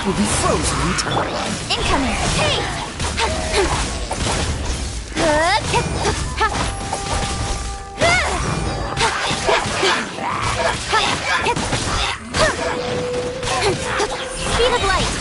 Will be frozen in time. Incoming! Hey! Speed of light!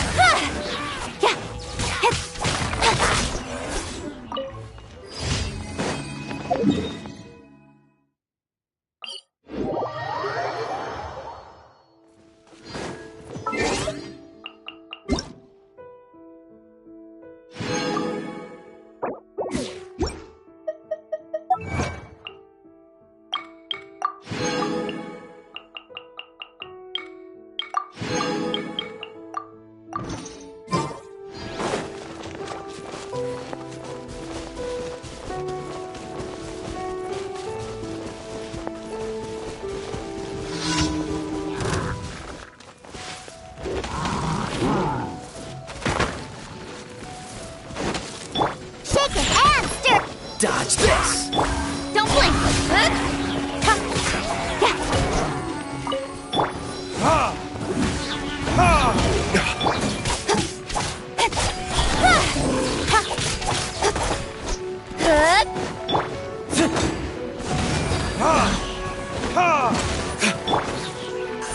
Dodge this! Don't blink!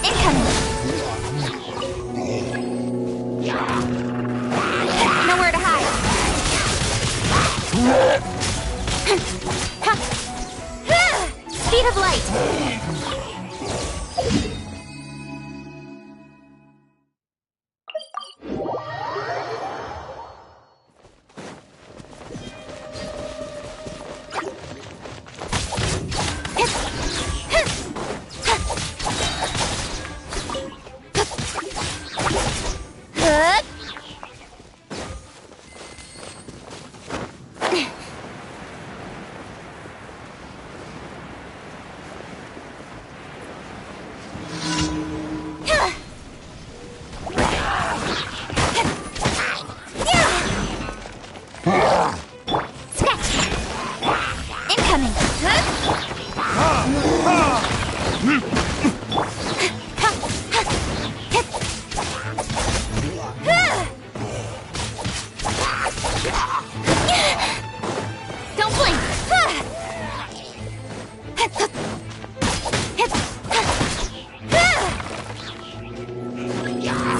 Incoming! Nowhere to hide! Speed of light!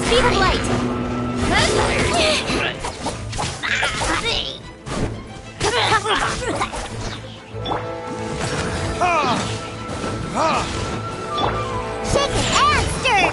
Speed of light! Shake it and stir!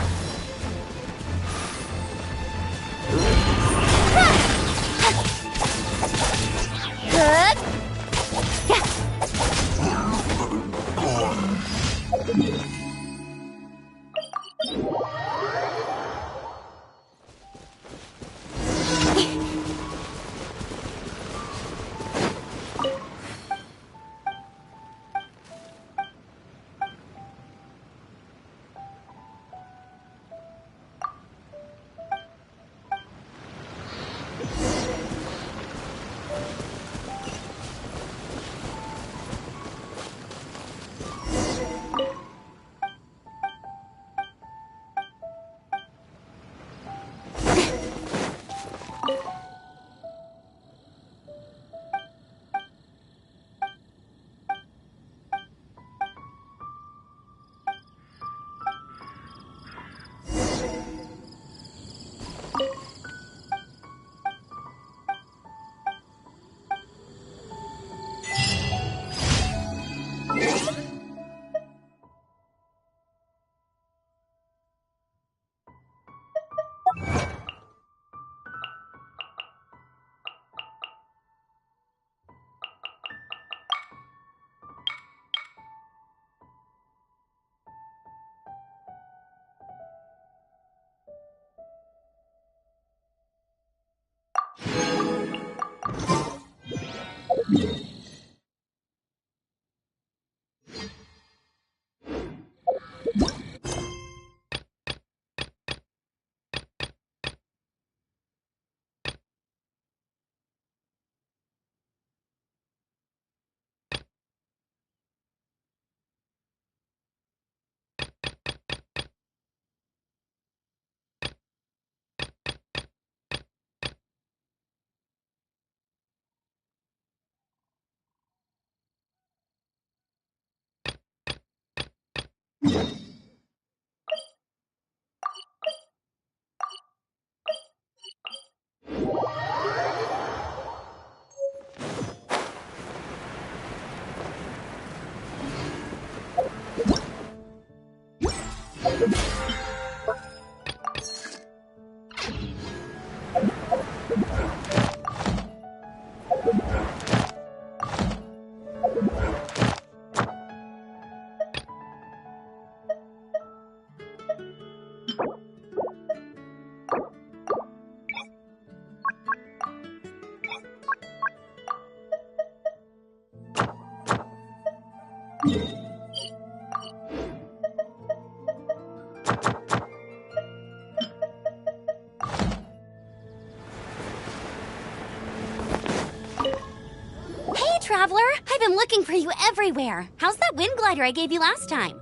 Traveler, I've been looking for you everywhere. How's that wind glider I gave you last time?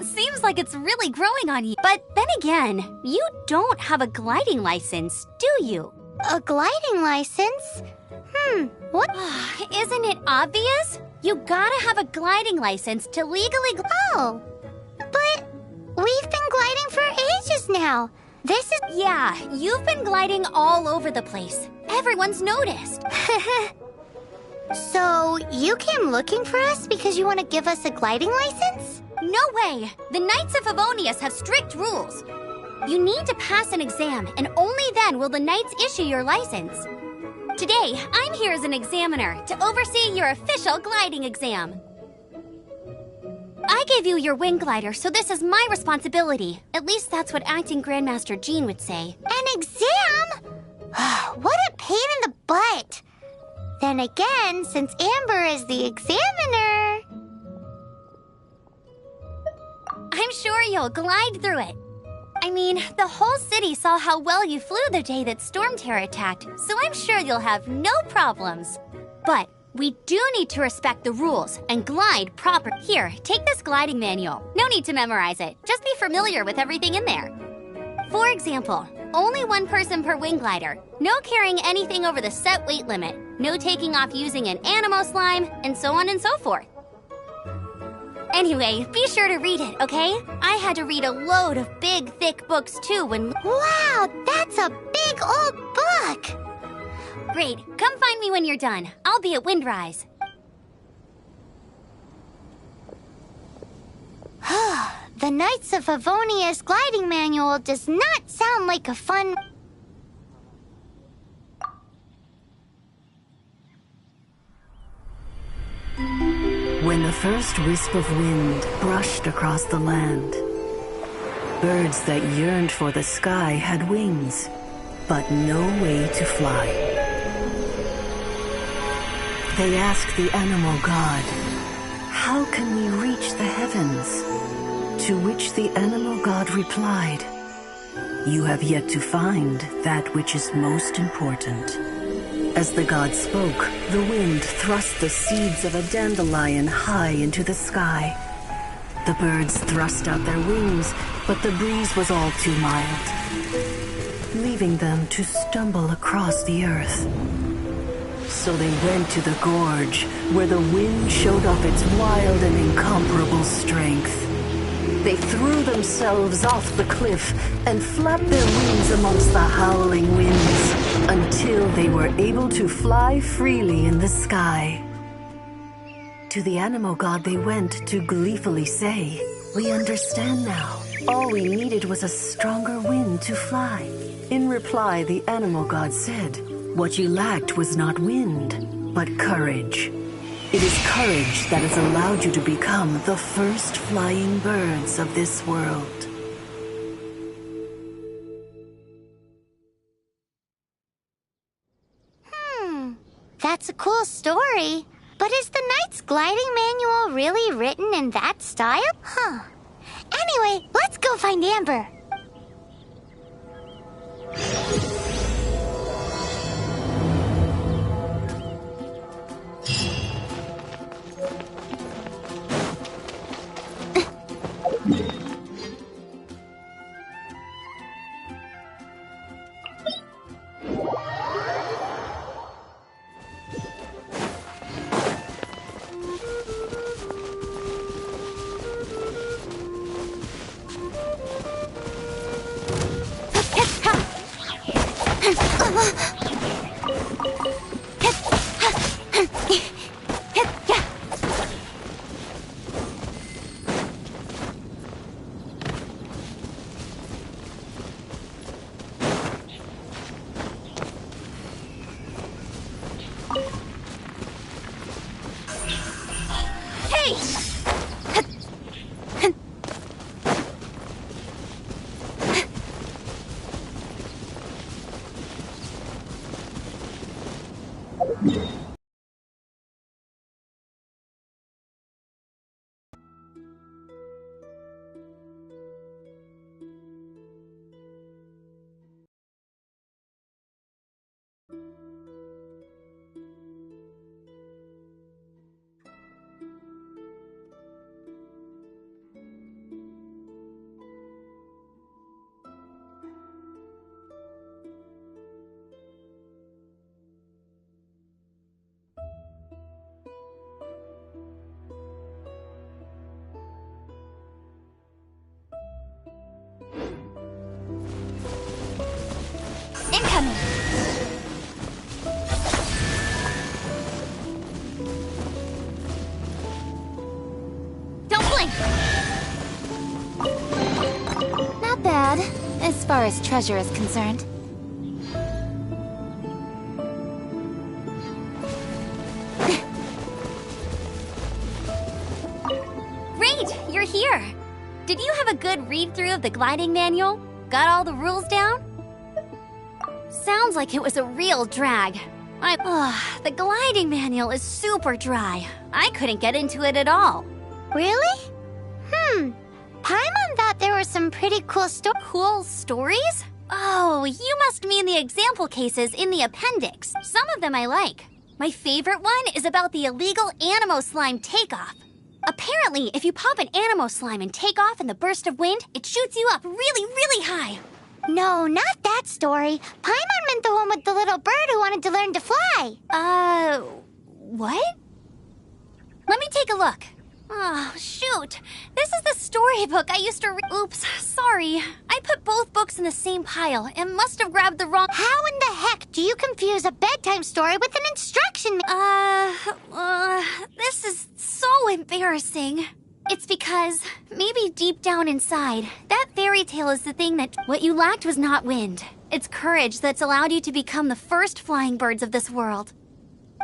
Seems like it's really growing on you. But then again, you don't have a gliding license, do you? A gliding license? What? Isn't it obvious? You gotta have a gliding license to legally Oh, but we've been gliding for ages now. This is... Yeah, you've been gliding all over the place. Everyone's noticed. So, you came looking for us because you want to give us a gliding license? No way! The Knights of Favonius have strict rules. You need to pass an exam, and only then will the Knights issue your license. Today, I'm here as an examiner to oversee your official gliding exam. I gave you your wing glider, so this is my responsibility. At least that's what Acting Grandmaster Jean would say. An exam? What a pain in the butt! Then again, since Amber is the examiner... I'm sure you'll glide through it. I mean, the whole city saw how well you flew the day that Storm Terror attacked, so I'm sure you'll have no problems. But we do need to respect the rules and glide proper. Here, take this gliding manual. No need to memorize it. Just be familiar with everything in there. For example, only one person per wing glider. No carrying anything over the set weight limit. No taking off using an animo slime, and so on and so forth. Anyway, be sure to read it, okay? I had to read a load of big, thick books too when... Wow, that's a big old book! Great, come find me when you're done. I'll be at Windrise. The Knights of Favonius gliding manual does not sound like a fun... When the first wisp of wind brushed across the land, birds that yearned for the sky had wings, but no way to fly. They asked the animal god, "How can we reach the heavens?" To which the animal god replied, "You have yet to find that which is most important." As the god spoke, the wind thrust the seeds of a dandelion high into the sky. The birds thrust out their wings, but the breeze was all too mild, leaving them to stumble across the earth. So they went to the gorge, where the wind showed off its wild and incomparable strength. They threw themselves off the cliff and flapped their wings amongst the howling winds until they were able to fly freely in the sky. To the animal god they went to gleefully say, "We understand now. All we needed was a stronger wind to fly." In reply, the animal god said, "What you lacked was not wind, but courage. It is courage that has allowed you to become the first flying birds of this world." That's a cool story. But is the Knight's gliding manual really written in that style? Anyway, let's go find Amber. Incoming! Don't blink! Not bad, as far as treasure is concerned. Great! You're here! Did you have a good read-through of the gliding manual? Got all the rules down? Sounds like it was a real drag. The gliding manual is super dry. I couldn't get into it at all. Really? Paimon thought there were some pretty cool Cool stories? Oh, you must mean the example cases in the appendix. Some of them I like. My favorite one is about the illegal Animo Slime takeoff. Apparently, if you pop an Animo Slime and take off in the burst of wind, it shoots you up really, really high. No, not that story. Paimon meant the one with the little bird who wanted to learn to fly. What? Let me take a look. Oh, shoot. This is the storybook I used to read. Oops, sorry. I put both books in the same pile and must have grabbed the wrong— How in the heck do you confuse a bedtime story with an instruction this is so embarrassing. It's because, maybe deep down inside, that fairy tale is the thing that— What you lacked was not wind. It's courage that's allowed you to become the first flying birds of this world.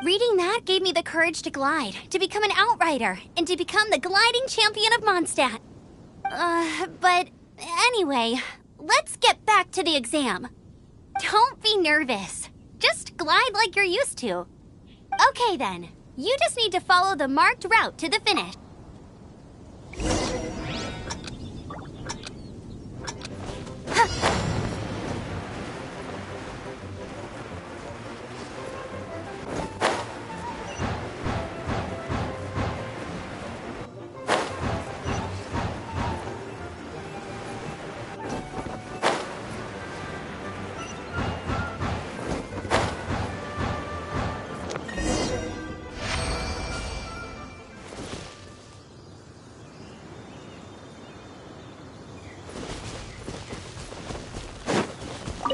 Reading that gave me the courage to glide, to become an outrider, and to become the gliding champion of Mondstadt. But anyway, let's get back to the exam. Don't be nervous. Just glide like you're used to. Okay then, you just need to follow the marked route to the finish.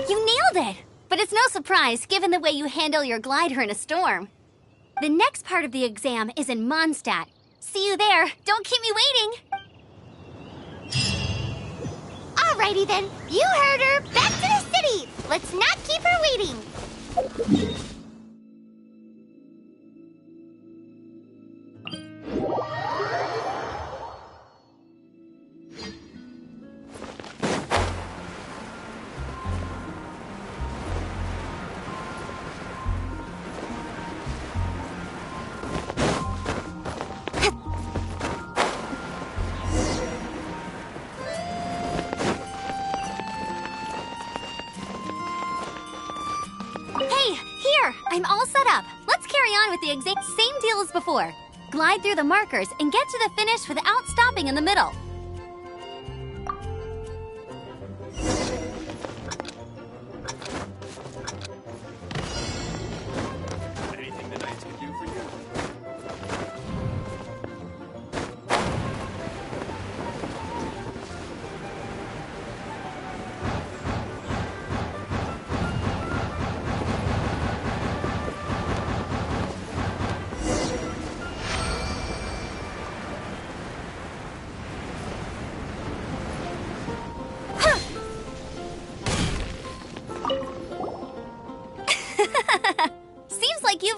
You nailed it! But it's no surprise, given the way you handle your glider in a storm. The next part of the exam is in Mondstadt. See you there. Don't keep me waiting. Alrighty then, you heard her. Back to the city. Let's not keep her waiting. Hey, here! I'm all set up. Let's carry on with the exact same deal as before. Glide through the markers and get to the finish without stopping in the middle. Anything the Knights can do for you?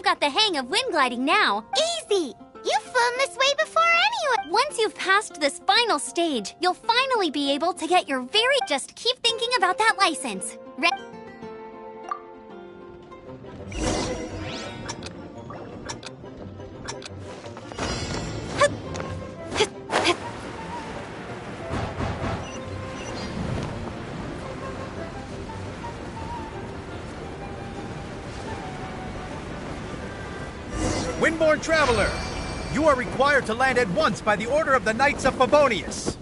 got the hang of wind gliding now. Easy! You've flown this way before anyway! Once you've passed this final stage, you'll finally be able to get your very... Just keep thinking about that license. Windborne Traveler, you are required to land at once by the order of the Knights of Favonius.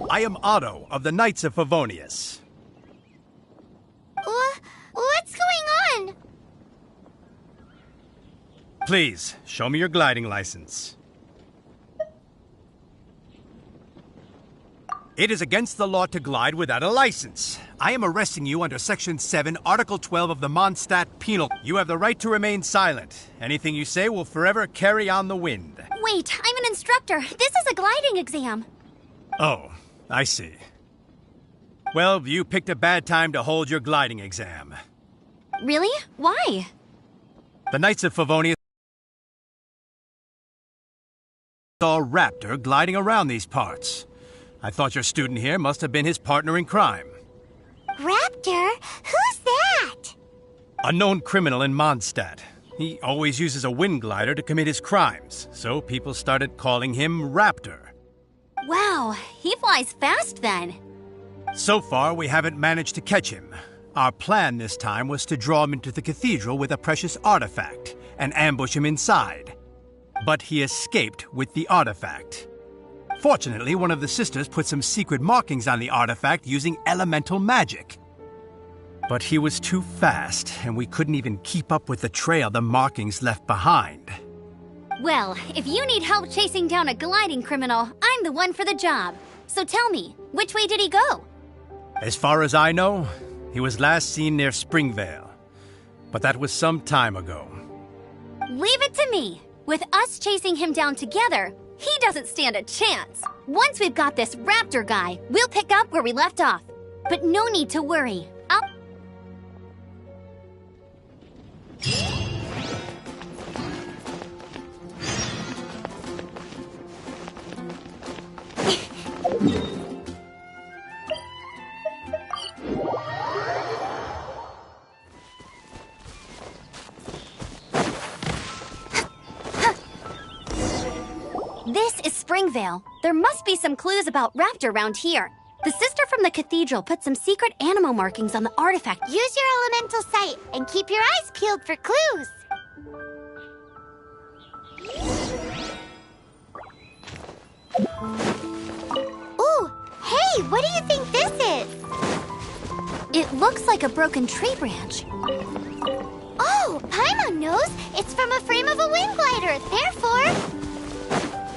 I am Otto of the Knights of Favonius. What's going on? Please, show me your gliding license. It is against the law to glide without a license. I am arresting you under Section 7, Article 12 of the Mondstadt Penal. You have the right to remain silent. Anything you say will forever carry on the wind. Wait, I'm an instructor. This is a gliding exam. Oh, I see. Well, you picked a bad time to hold your gliding exam. Really? Why? The Knights of Favonius saw a raptor gliding around these parts. I thought your student here must have been his partner in crime. Raptor? Who's that? A known criminal in Mondstadt. He always uses a wind glider to commit his crimes, so people started calling him Raptor. Wow, he flies fast then. So far, we haven't managed to catch him. Our plan this time was to draw him into the cathedral with a precious artifact and ambush him inside. But he escaped with the artifact. Fortunately, one of the sisters put some secret markings on the artifact using elemental magic. But he was too fast, and we couldn't even keep up with the trail the markings left behind. Well, if you need help chasing down a gliding criminal, I'm the one for the job. So tell me, which way did he go? As far as I know, he was last seen near Springvale. But that was some time ago. Leave it to me. With us chasing him down together, he doesn't stand a chance. Once we've got this raptor guy, we'll pick up where we left off. But no need to worry. This is Springvale. There must be some clues about raptor around here. The sister from the cathedral put some secret animal markings on the artifact. Use your elemental sight and keep your eyes peeled for clues. Ooh, hey, what do you think this is? It looks like a broken tree branch. Oh, Paimon knows. It's from a frame of a wind glider. Therefore...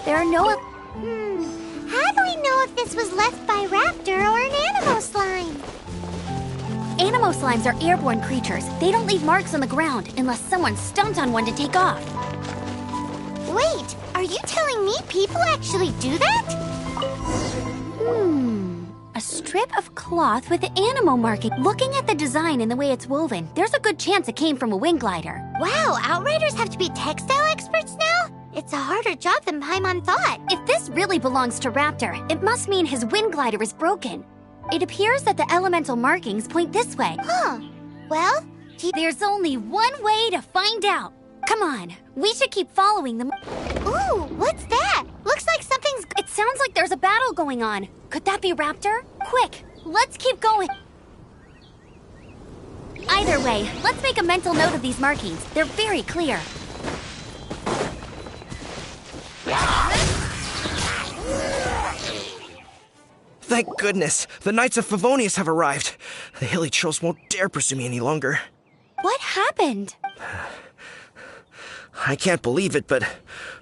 There are no... How do we know if this was left by raptor or an animo slime? Animo slimes are airborne creatures. They don't leave marks on the ground unless someone stomped on one to take off. Wait, are you telling me people actually do that? A strip of cloth with the animo marking. Looking at the design and the way it's woven, there's a good chance it came from a wind glider. Wow, Outriders have to be textile experts now? It's a harder job than Paimon thought. If this really belongs to Raptor, it must mean his wind glider is broken. It appears that the elemental markings point this way. Huh. Well, there's only one way to find out. Come on, we should keep following them. Ooh, what's that? Looks like something's... It sounds like there's a battle going on. Could that be Raptor? Quick, let's keep going. Either way, let's make a mental note of these markings. They're very clear. Thank goodness, the Knights of Favonius have arrived. The hilly trolls won't dare pursue me any longer. What happened? I can't believe it, but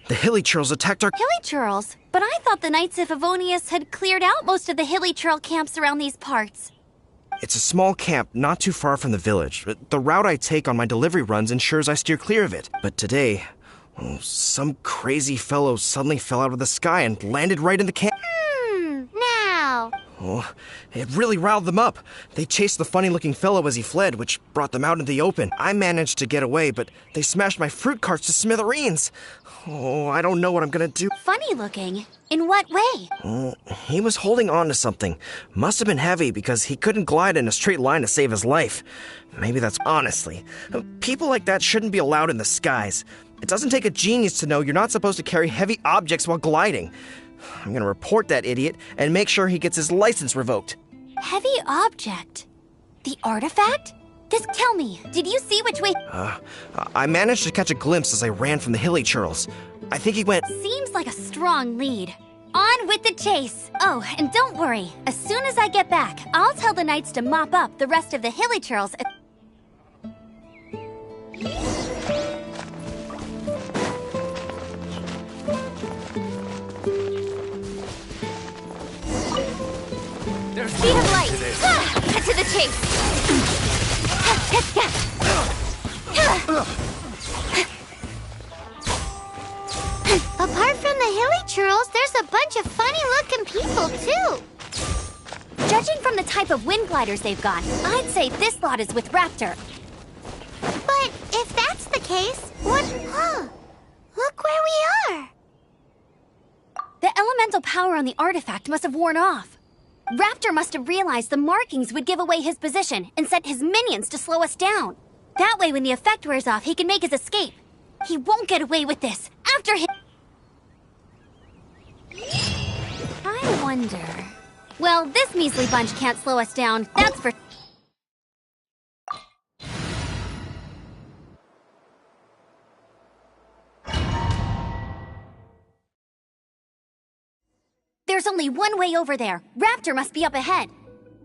the hilly trolls attacked our... Hilly churls? But I thought the Knights of Favonius had cleared out most of the hilly churl camps around these parts. It's a small camp not too far from the village. The route I take on my delivery runs ensures I steer clear of it. But today, some crazy fellow suddenly fell out of the sky and landed right in the camp. Now. Oh, it really riled them up. They chased the funny-looking fellow as he fled, which brought them out into the open. I managed to get away, but they smashed my fruit carts to smithereens. Oh, I don't know what I'm gonna do. Funny looking? In what way? He was holding on to something. Must have been heavy because he couldn't glide in a straight line to save his life. Maybe that's honestly. People like that shouldn't be allowed in the skies. It doesn't take a genius to know you're not supposed to carry heavy objects while gliding. I'm gonna report that idiot and make sure he gets his license revoked. Heavy object? The artifact? Tell me, did you see which way? I managed to catch a glimpse as I ran from the hilly churls. I think he went. Seems like a strong lead. On with the chase. Oh, and don't worry. As soon as I get back, I'll tell the knights to mop up the rest of the hilly churls. Speed of light! Cut to the chase! Apart from the hilly churls, there's a bunch of funny-looking people, too. Judging from the type of wind gliders they've got, I'd say this lot is with Raptor. But if that's the case, what... Look where we are. The elemental power on the artifact must have worn off. Raptor must have realized the markings would give away his position and sent his minions to slow us down. That way, when the effect wears off, he can make his escape. He won't get away with this. After him... I wonder... Well, this measly bunch can't slow us down, that's for... There's only one way over there. Raptor must be up ahead.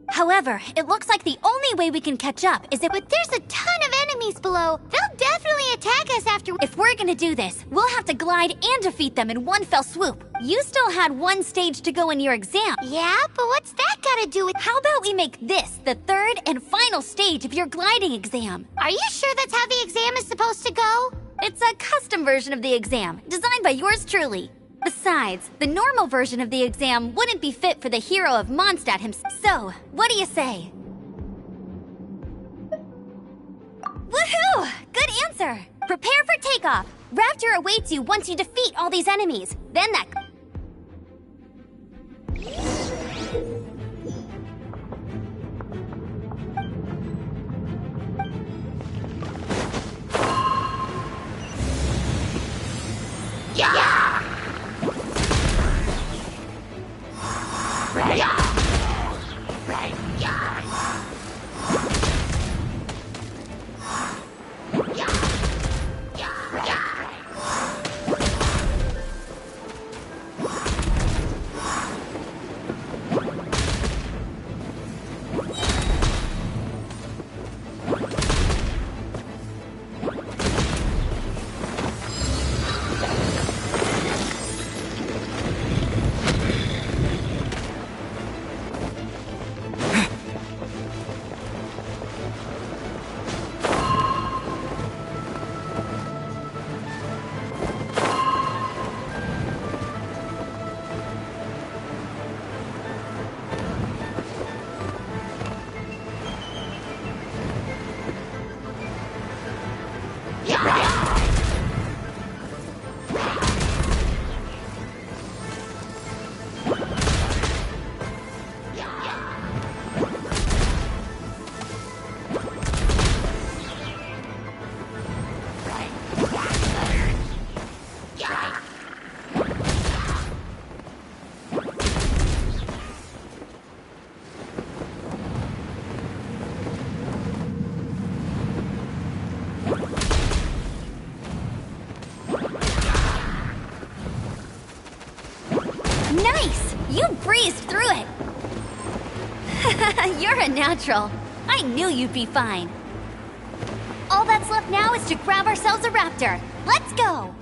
However, it looks like the only way we can catch up is if... But there's a ton of enemies below. They'll definitely attack us after... If we're gonna do this, we'll have to glide and defeat them in one fell swoop. You still had one stage to go in your exam. Yeah, but what's that gotta do with... How about we make this the third and final stage of your gliding exam? Are you sure that's how the exam is supposed to go? It's a custom version of the exam, designed by yours truly. Besides, the normal version of the exam wouldn't be fit for the hero of Mondstadt himself. So, what do you say? Woohoo! Good answer! Prepare for takeoff. Raptor awaits you once you defeat all these enemies. Then that... Nice! You breezed through it! You're a natural. I knew you'd be fine. All that's left now is to grab ourselves a raptor. Let's go!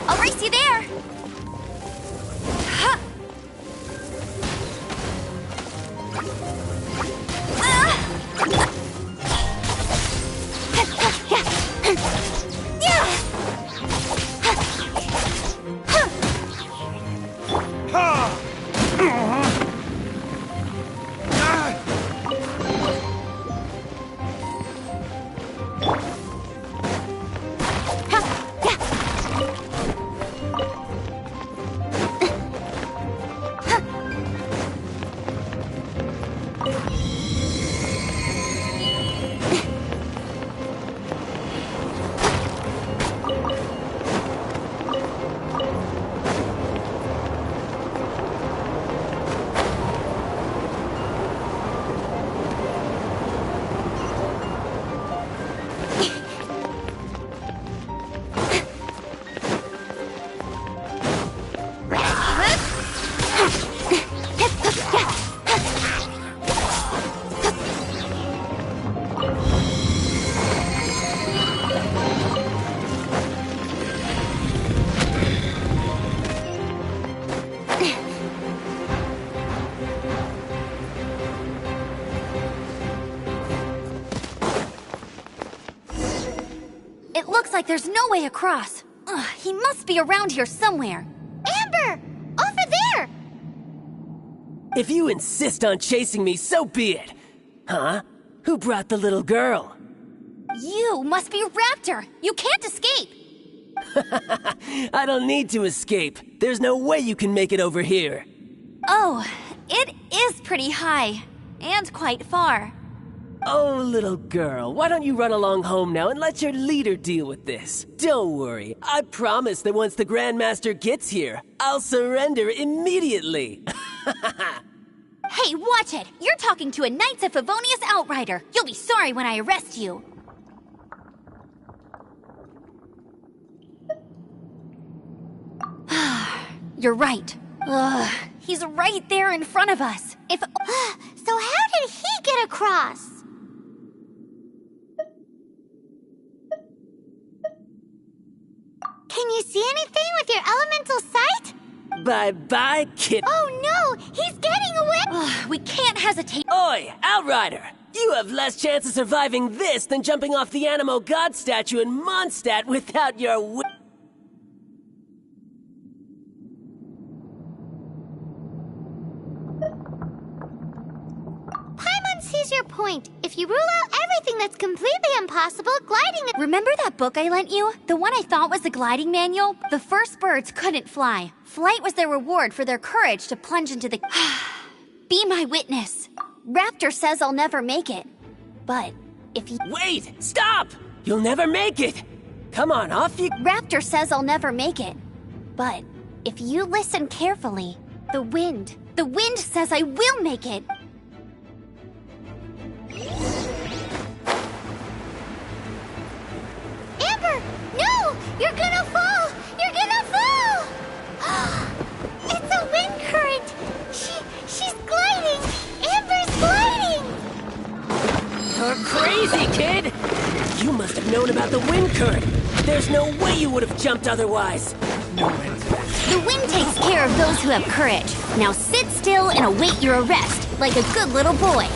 I'll race you there. It looks like there's no way across. Ugh, he must be around here somewhere. Amber! Over there! If you insist on chasing me, so be it. Huh? Who brought the little girl? You must be Raptor. You can't escape. I don't need to escape. There's no way you can make it over here. Oh, it is pretty high. And quite far. Oh, little girl, why don't you run along home now and let your leader deal with this? Don't worry, I promise that once the Grandmaster gets here, I'll surrender immediately. Hey, watch it! You're talking to a Knights of Favonius outrider. You'll be sorry when I arrest you. You're right. Ugh, he's right there in front of us. If... So how did he get across? Can you see anything with your elemental sight? Bye-bye, kid. Oh no! He's getting away! Ugh, we can't hesitate. Oi, Outrider! You have less chance of surviving this than jumping off the Animo God statue in Mondstadt without your Paimon sees your point. If you rule out everything that's completely impossible, gliding... Remember that book I lent you? The one I thought was the gliding manual? The first birds couldn't fly. Flight was their reward for their courage to plunge into the... Be my witness. Raptor says I'll never make it. But if he... Wait! Stop! You'll never make it! Come on, off you... Raptor says I'll never make it. But if you listen carefully, the wind says I will make it. Amber! No! You're gonna fall! You're gonna fall! It's a wind current! She's gliding! Amber's gliding! You're crazy, kid! You must have known about the wind current. There's no way you would have jumped otherwise. The wind takes care of those who have courage. Now sit still and await your arrest, like a good little boy.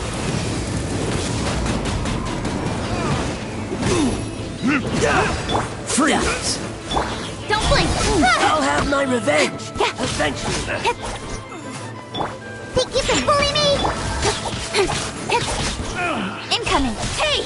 Freeze! Don't blink! I'll have my revenge! Eventually! Think you can bully me? Incoming! Hey!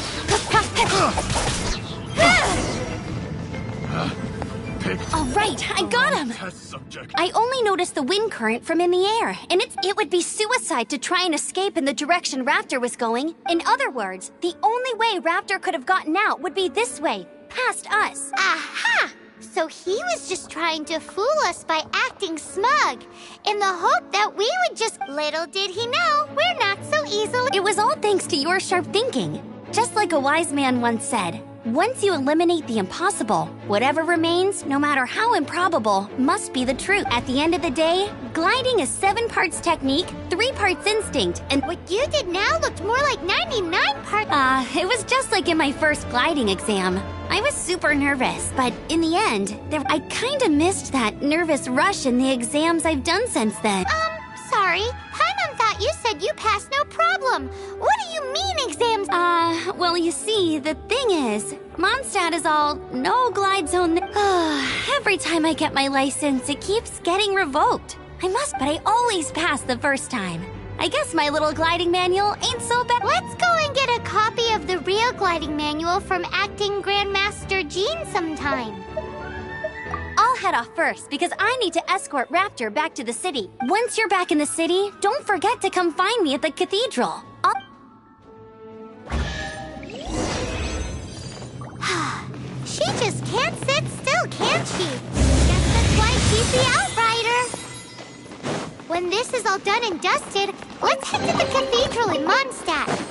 All right, I got him! Test subject. I only noticed the wind current from in the air, and it would be suicide to try and escape in the direction Raptor was going. In other words, the only way Raptor could have gotten out would be this way, past us. Aha! So he was just trying to fool us by acting smug, in the hope that we would just... Little did he know, we're not so easily... It was all thanks to your sharp thinking. Just like a wise man once said, Once you eliminate the impossible, whatever remains, no matter how improbable, must be the truth. At the end of the day, gliding is 7 parts technique, 3 parts instinct, and What you did now looked more like 99 parts. it was just like in my first gliding exam. I was super nervous, but in the end, I kinda missed that nervous rush in the exams I've done since then. Sorry. Paimon thought you said you passed no problem. What do you mean exams? Well, you see, the thing is, Mondstadt is all no glide zone. Every time I get my license, it keeps getting revoked. But I always pass the first time. I guess my little gliding manual ain't so bad. Let's go and get a copy of the real gliding manual from Acting Grandmaster Jean sometime. I'll head off first because I need to escort Raptor back to the city. Once you're back in the city, don't forget to come find me at the cathedral. She just can't sit still, can she? Guess that's why she's the Outrider. When this is all done and dusted, let's head to the cathedral in Mondstadt.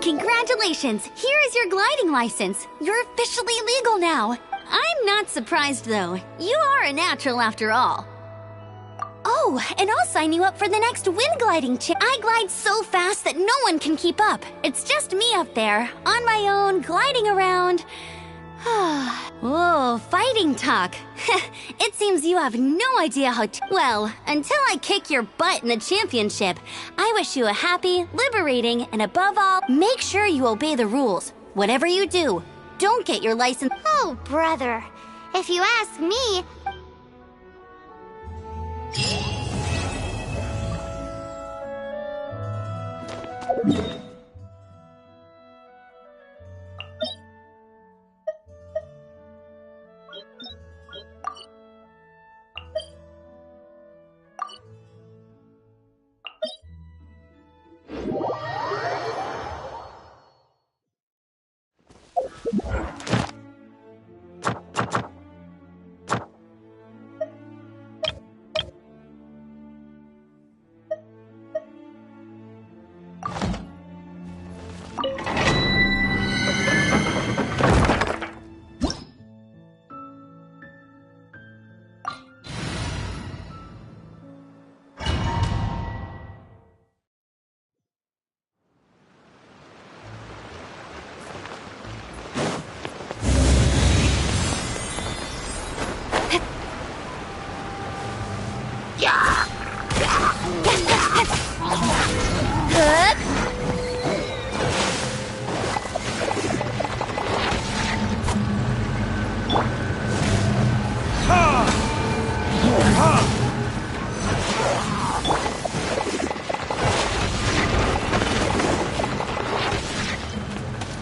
Congratulations! Here is your gliding license. You're officially legal now. I'm not surprised, though. You are a natural after all. Oh, and I'll sign you up for the next wind gliding I glide so fast that no one can keep up. It's just me up there, on my own, gliding around. Whoa, fighting talk. It seems you have no idea how well, until I kick your butt in the championship, I wish you a happy, liberating, and above all, make sure you obey the rules. Whatever you do, don't get your license. Oh, brother. If you ask me...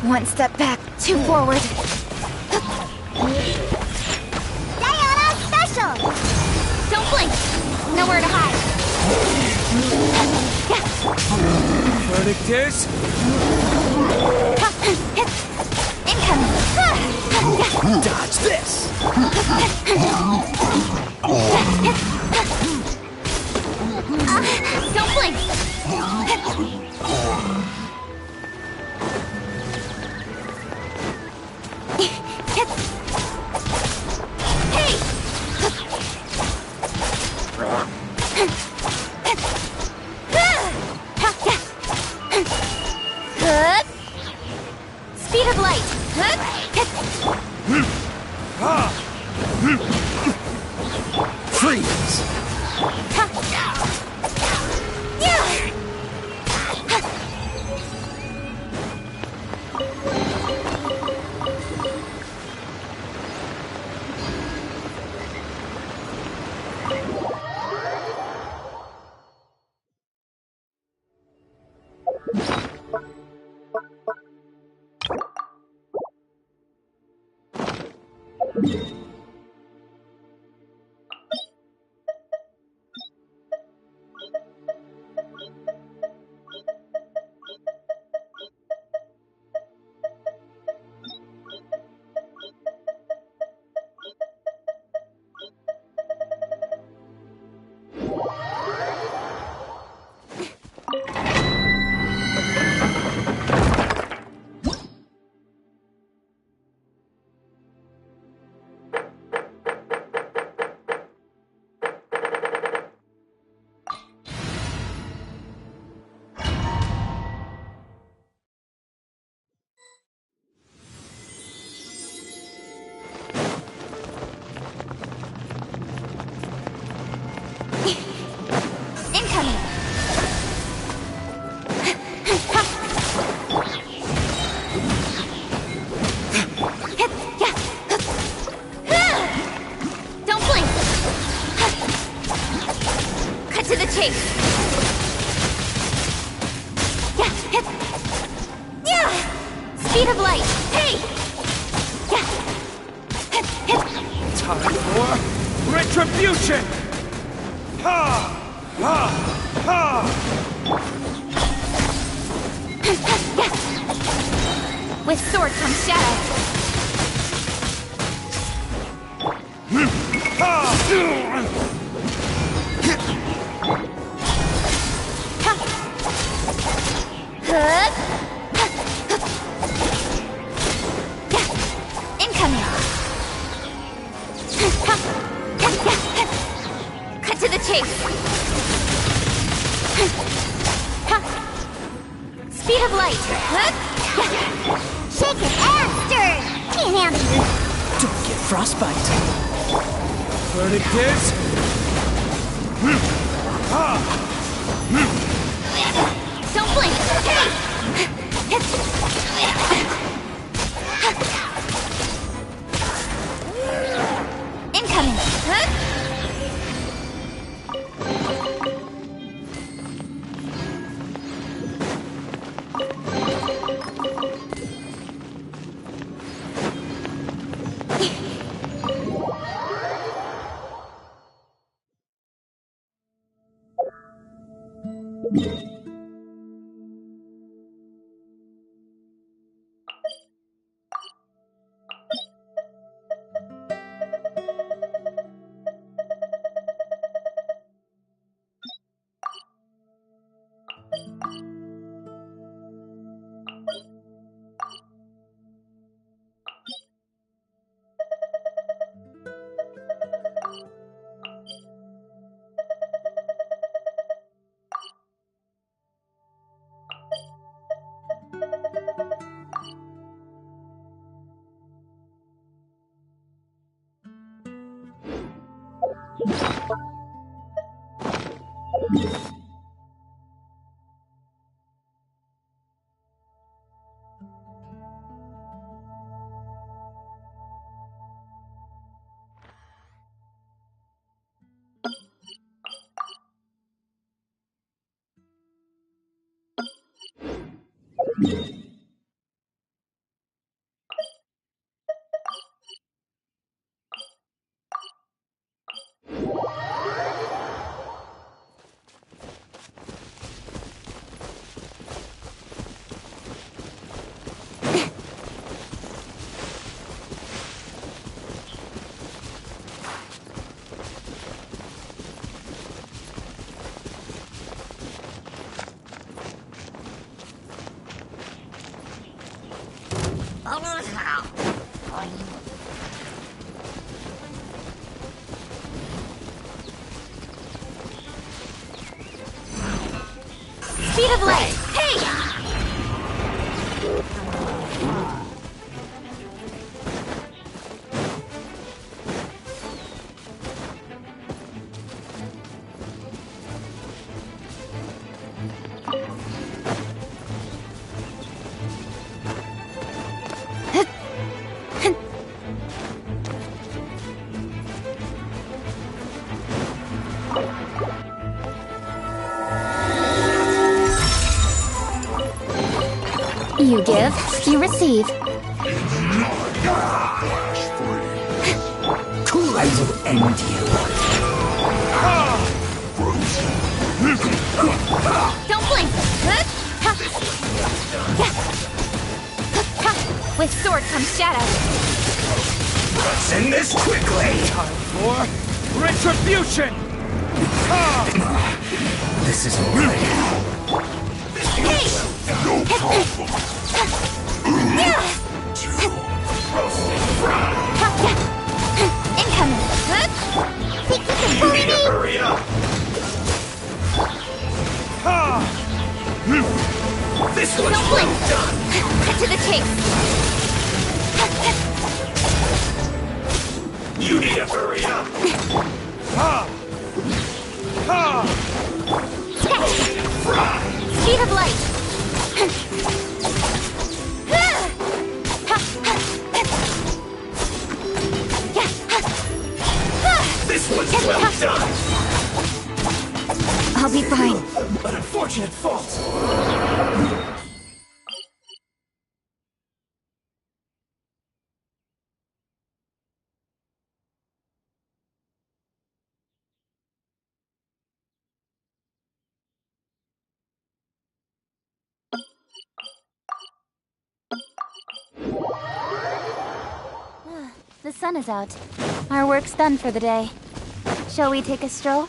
One step back, 2 forward. Diana Special! Don't blink! Nowhere to hide. Verdict is... Incoming! Dodge this! Don't blink! Hey! Speed of light! Freeze! Incoming! Don't blink! Cut to the chase! Speed of light! Hey! Time for retribution! Ha! Ha! Ha! With sword comes shadow. Incoming. Cut to the chase. Speed of light. Shaken and stirred! Can't handle this! Don't get frostbite. Verdict is... Don't blink. Hey! Incoming. Speed of light! Hey! You give, you receive. I will end you. Don't blink! With sword comes shadow. Let's end this quickly! Time for retribution! This is alright. Hey! No problem. Incoming! Think you can bully me? Hurry up! This one's Don't blink! well done! Cut to the chase! You need to hurry up! Speed of light! This one's well done! I'll be fine. An unfortunate fault! The sun is out. Our work's done for the day. Shall we take a stroll?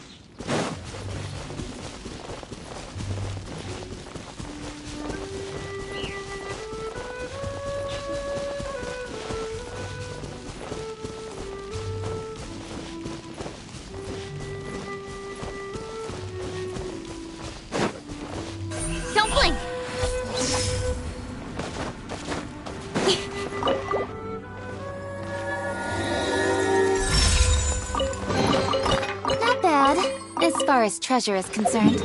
Don't blink! Not bad, as far as treasure is concerned.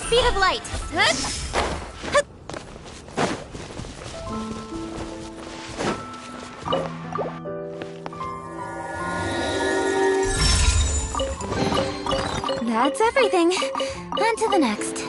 Speed of light! That's everything. On to the next.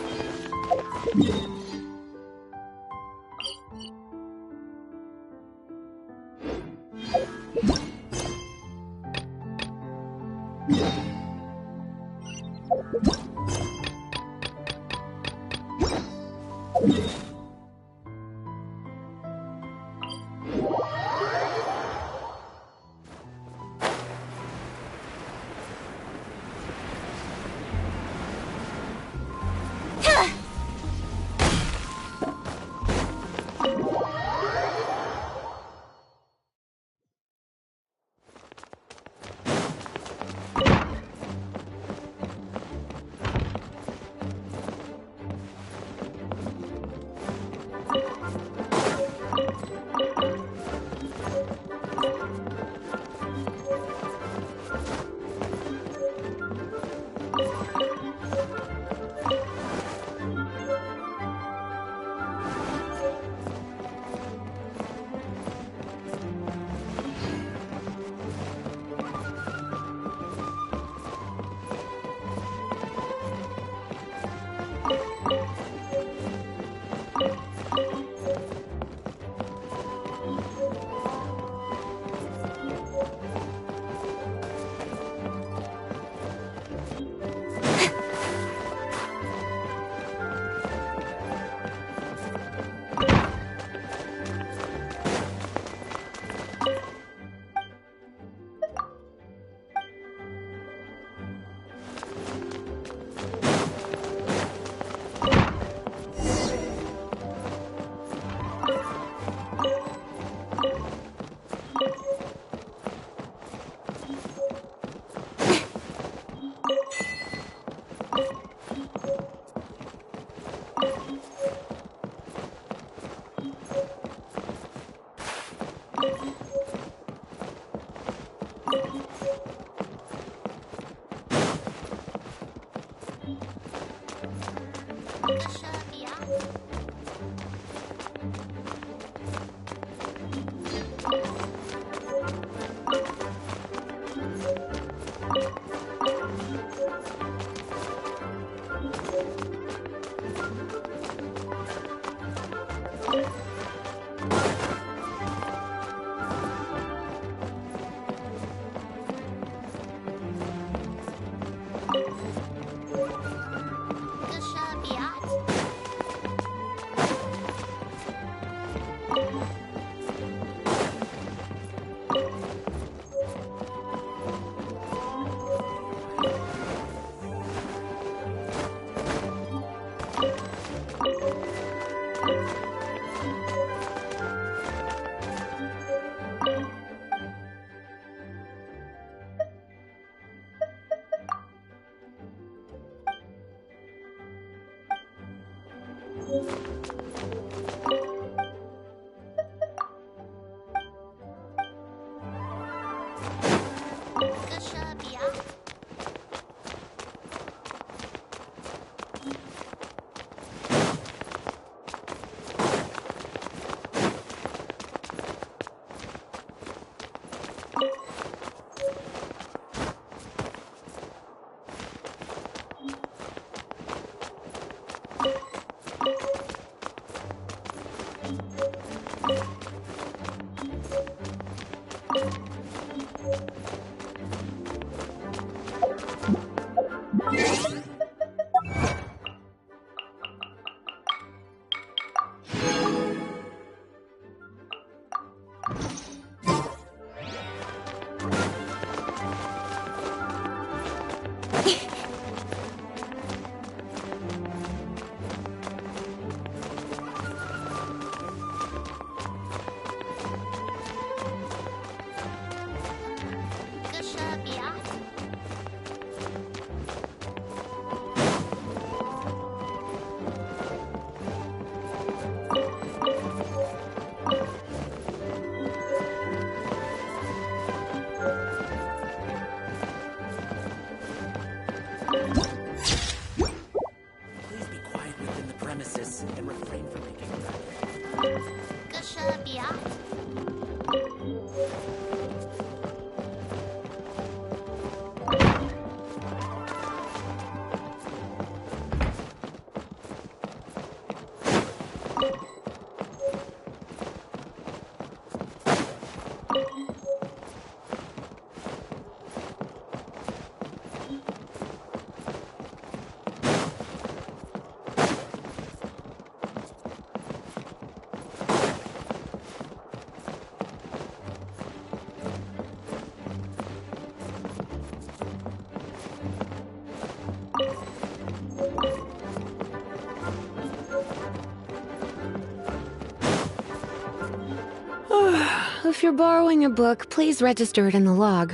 If you're borrowing a book, please register it in the log.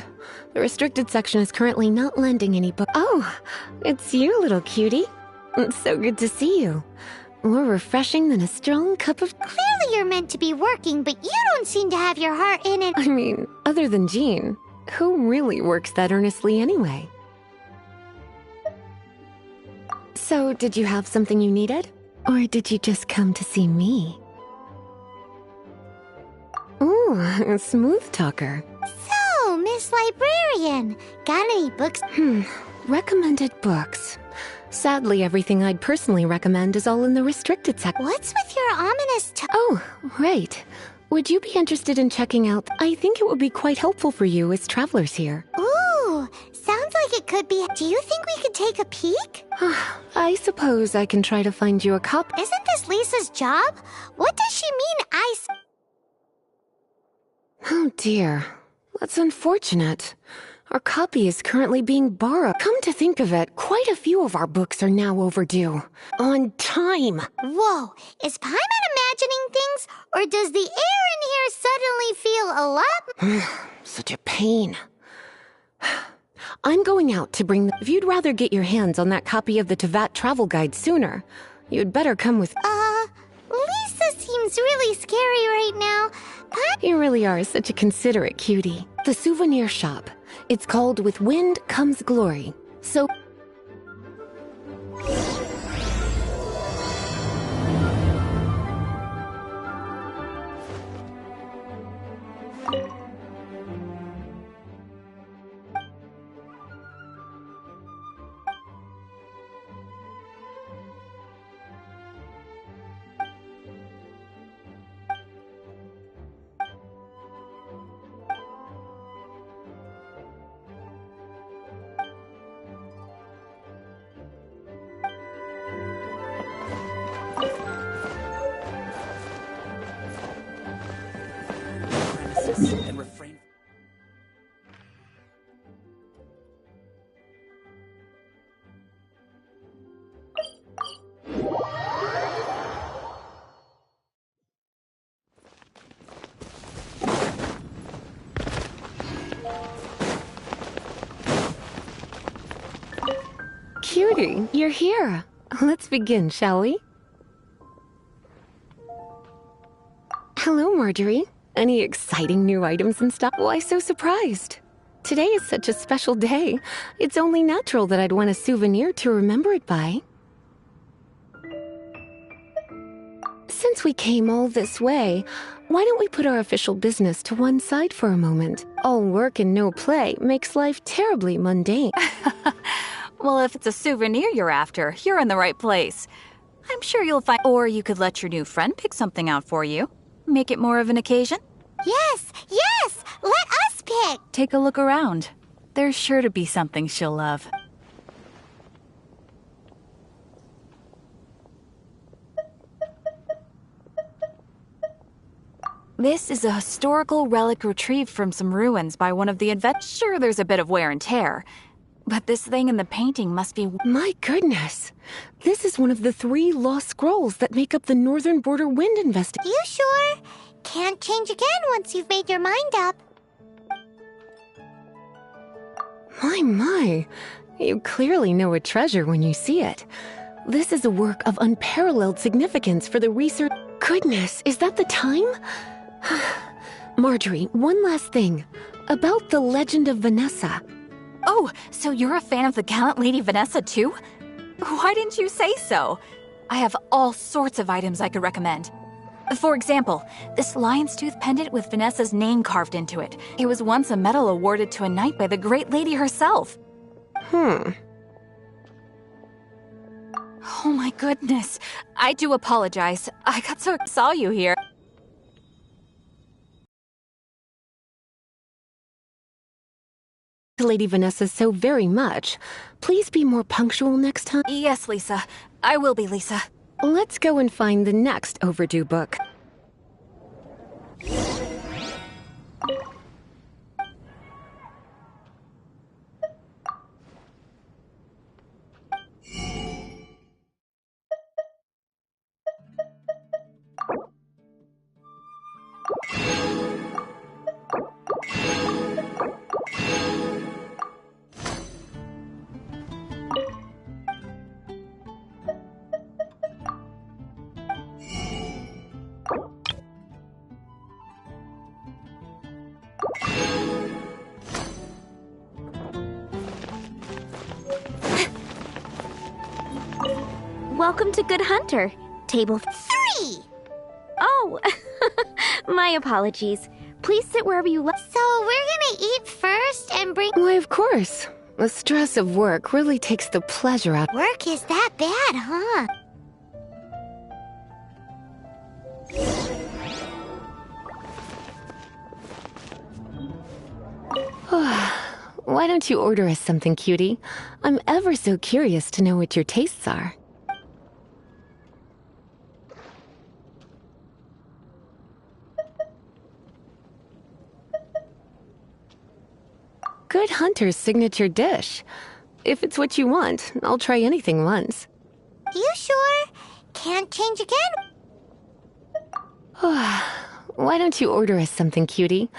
The restricted section is currently not lending any book. Oh, it's you, little cutie. It's so good to see you. More refreshing than a strong cup of... Clearly you're meant to be working, but you don't seem to have your heart in it. I mean, other than Jean, who really works that earnestly anyway? So, did you have something you needed? Or did you just come to see me? Ooh, a smooth talker. So, Miss Librarian, got any books? Recommended books. Sadly, everything I'd personally recommend is all in the restricted section. What's with your ominous Oh, right. Would you be interested in checking out? I think it would be quite helpful for you as travelers here. Ooh, sounds like it could be. Do you think we could take a peek? I suppose I can try to find you a copy. Isn't this Lisa's job? What does she mean, Oh dear, that's unfortunate. Our copy is currently being borrowed. Come to think of it, quite a few of our books are now overdue. On time! Whoa, is Paimon imagining things? Or does the air in here suddenly feel a lot... Such a pain. I'm going out to bring If you'd rather get your hands on that copy of the Tevat travel guide sooner, you'd better come with... Lisa seems really scary right now. You really are such a considerate cutie. The souvenir shop. It's called With Wind Comes Glory. So... And refrain. Cutie, you're here. Let's begin, shall we? Hello, Marjorie. Any exciting new items and stuff? Why so surprised? Today is such a special day. It's only natural that I'd want a souvenir to remember it by. Since we came all this way, why don't we put our official business to one side for a moment? All work and no play makes life terribly mundane. Well, if it's a souvenir you're after, you're in the right place. I'm sure you'll find... Or you could let your new friend pick something out for you. Make it more of an occasion. Yes, yes! Let us pick! Take a look around. There's sure to be something she'll love. This is a historical relic retrieved from some ruins by one of the Sure, there's a bit of wear and tear. But this thing in the painting must be... My goodness! This is one of the 3 lost scrolls that make up the Northern Border Wind investigation. You sure? Can't change again once you've made your mind up. My. You clearly know a treasure when you see it. This is a work of unparalleled significance for the research... Goodness, is that the time? Marjorie, one last thing. About the legend of Vanessa. Oh, so you're a fan of the gallant Lady Vanessa too? Why didn't you say so? I have all sorts of items I could recommend. For example, this lion's tooth pendant with Vanessa's name carved into it. It was once a medal awarded to a knight by the great lady herself. Oh my goodness. I do apologize. I got so saw you here. Lady Vanessa so very much. Please be more punctual next time. Yes, Lisa. I will be, Lisa. Let's go and find the next overdue book. Welcome to Good Hunter. Table 3! Oh, my apologies. Please sit wherever you like. So we're gonna eat first and bring... Why, of course. The stress of work really takes the pleasure out. Work is that bad, huh? Why don't you order us something, cutie? I'm ever so curious to know what your tastes are. Good Hunter's signature dish. If it's what you want, I'll try anything once. You sure? Can't change again? Why don't you order us something, cutie?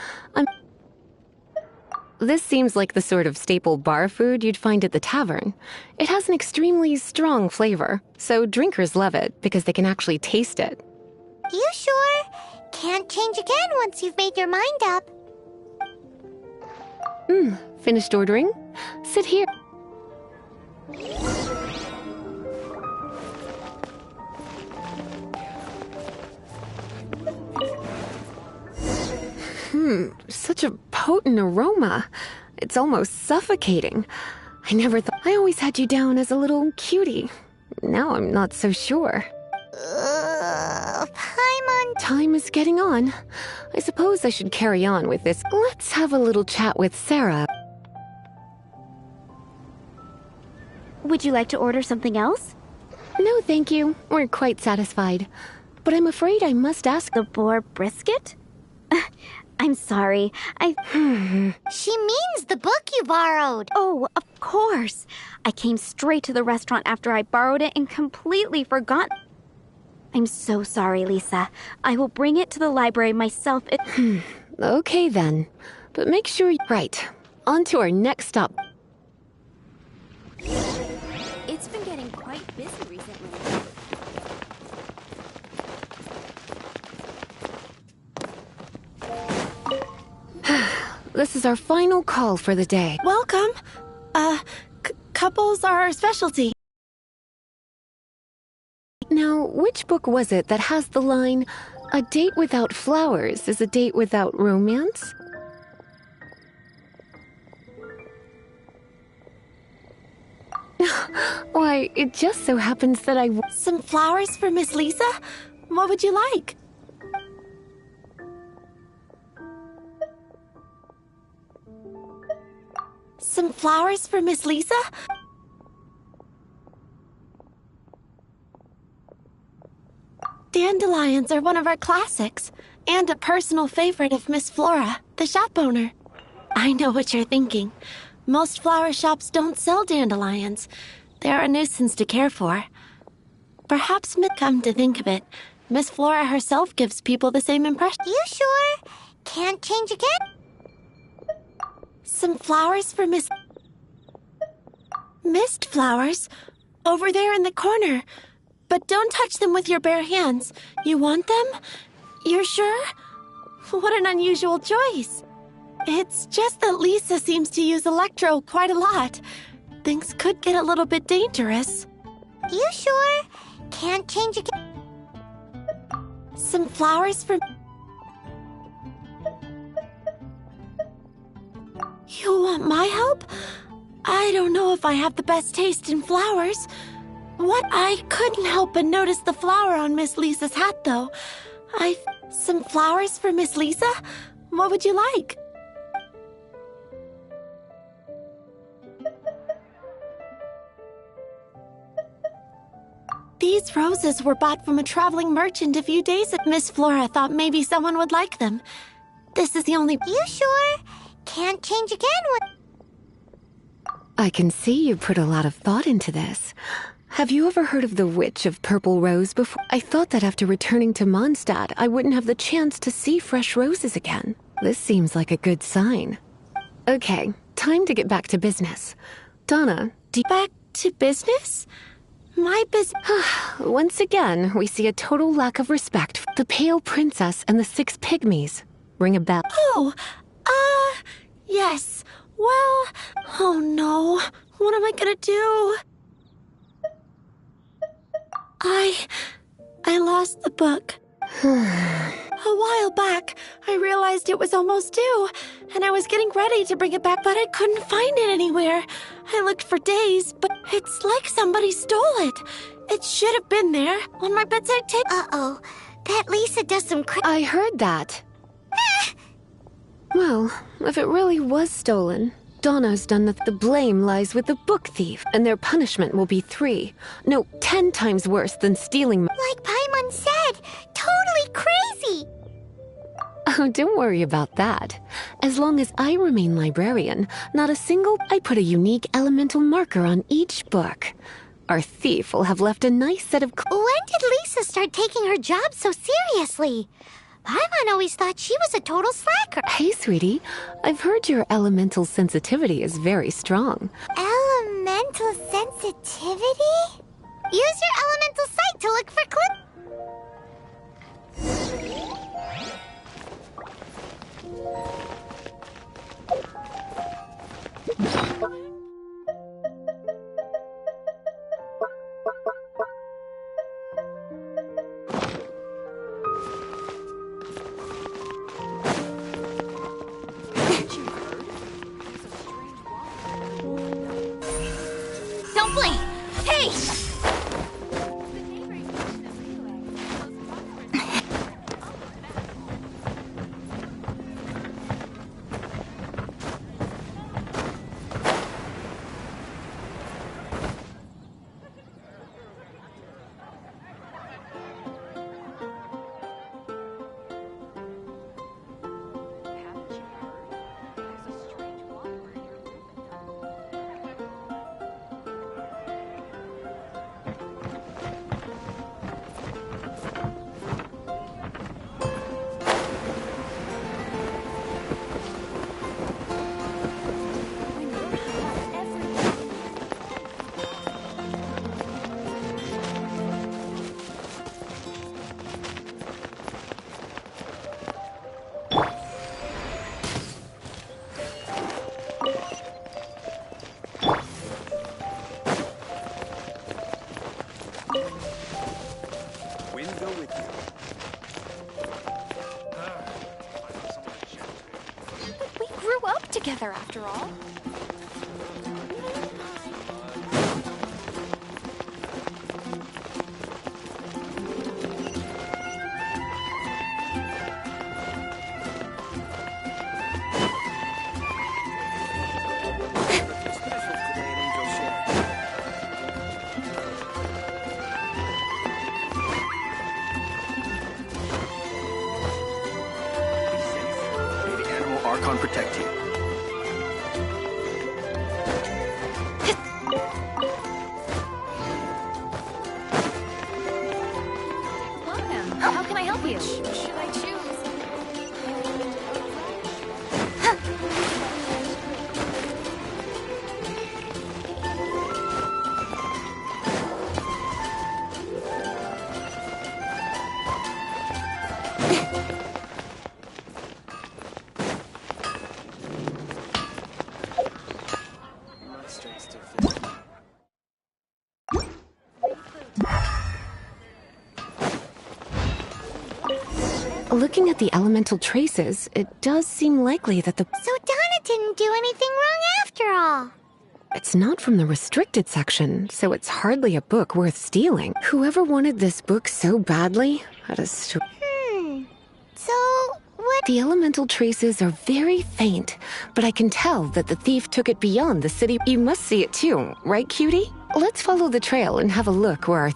This seems like the sort of staple bar food you'd find at the tavern. It has an extremely strong flavor, so drinkers love it because they can actually taste it. You sure? Can't change again once you've made your mind up. Finished ordering? Sit here. Such a potent aroma. It's almost suffocating. I never thought... I always had you down as a little cutie. Now I'm not so sure. Paimon... Time is getting on. I suppose I should carry on with this. Let's have a little chat with Sarah. Would you like to order something else? No, thank you. We're quite satisfied. But I'm afraid I must ask... The boar brisket? I'm sorry. She means the book you borrowed. Oh, of course. I came straight to the restaurant after I borrowed it and completely forgot. I'm so sorry, Lisa. I will bring it to the library myself. Okay, then. But make sure you... Right. On to our next stop. It's been getting quite busy recently. This is our final call for the day. Welcome. Couples are our specialty. Now, which book was it that has the line, "A date without flowers is a date without romance"? Why, it just so happens that Some flowers for Miss Lisa? What would you like? Some flowers for Miss Lisa? Dandelions are one of our classics, and a personal favorite of Miss Flora, the shop owner. I know what you're thinking. Most flower shops don't sell dandelions. They're a nuisance to care for. Perhaps, come to think of it, Miss Flora herself gives people the same impression. You sure? Can't change again? Some flowers for Mist flowers? Over there in the corner. But don't touch them with your bare hands. You want them? You're sure? What an unusual choice. It's just that Lisa seems to use Electro quite a lot. Things could get a little bit dangerous. You sure? Can't change again? Some flowers for... You want my help? I don't know if I have the best taste in flowers. I couldn't help but notice the flower on Miss Lisa's hat, though. Some flowers for Miss Lisa? What would you like? These roses were bought from a traveling merchant a few days ago. Miss Flora thought maybe someone would like them. This is the only... You sure? Can't change again? I can see you put a lot of thought into this. Have you ever heard of the Witch of Purple Rose before? I thought that after returning to Mondstadt, I wouldn't have the chance to see fresh roses again. This seems like a good sign. Okay, time to get back to business. Donna, Back to business? My business... Once again, we see a total lack of respect for the Pale Princess and the Six Pygmies. Ring a bell. Yes. Well, oh no. What am I gonna do? I lost the book. A while back, I realized it was almost due, and I was getting ready to bring it back, but I couldn't find it anywhere. I looked for days, but it's like somebody stole it. It should have been there on my bedside table. Uh-oh. That Lisa does some I heard that. Well, if it really was stolen, Donna's done the blame lies with the book thief, and their punishment will be 10 times worse than stealing. Like Paimon said, totally crazy. Oh, don't worry about that. As long as I remain librarian, not a single... I put a unique elemental marker on each book. Our thief will have left a nice set of... When did Lisa start taking her job so seriously? Paimon always thought she was a total slacker. Hey, sweetie. I've heard your elemental sensitivity is very strong. Elemental sensitivity? Use your elemental sight to look for clues. Don't blink! Hey! together after all. Archon protect you. Welcome. How can I help you? Which should I choose? Looking at the elemental traces, it does seem likely that the... So Donna didn't do anything wrong after all. It's not from the restricted section, so it's hardly a book worth stealing. Whoever wanted this book so badly had a... So, what? The elemental traces are very faint, but I can tell that the thief took it beyond the city. You must see it too, right, cutie? Let's follow the trail and have a look where our...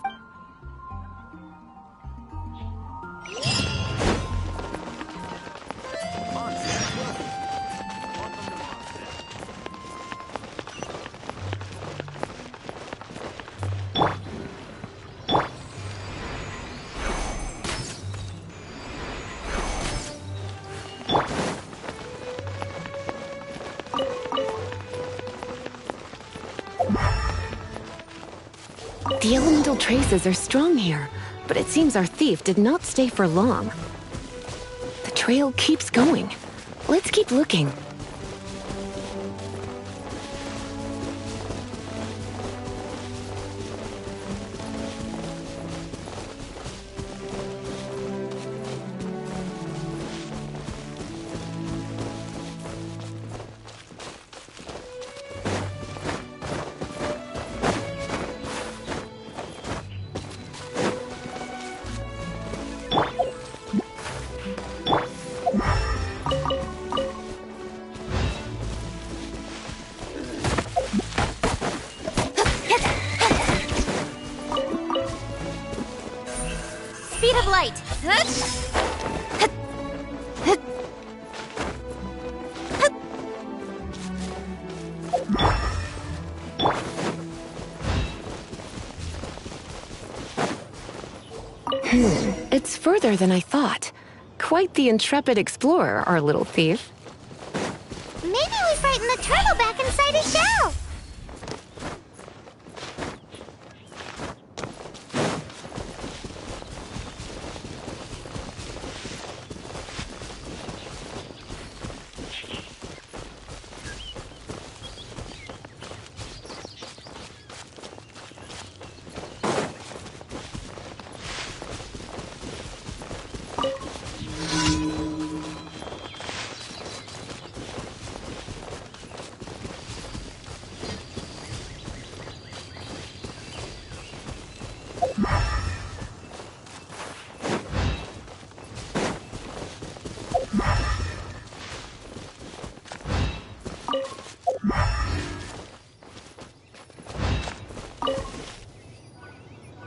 The elemental traces are strong here, but it seems our thief did not stay for long. The trail keeps going. Let's keep looking. Speed of light. It's further than I thought. Quite the intrepid explorer, our little thief. Maybe we frightened the turtle back inside his shell.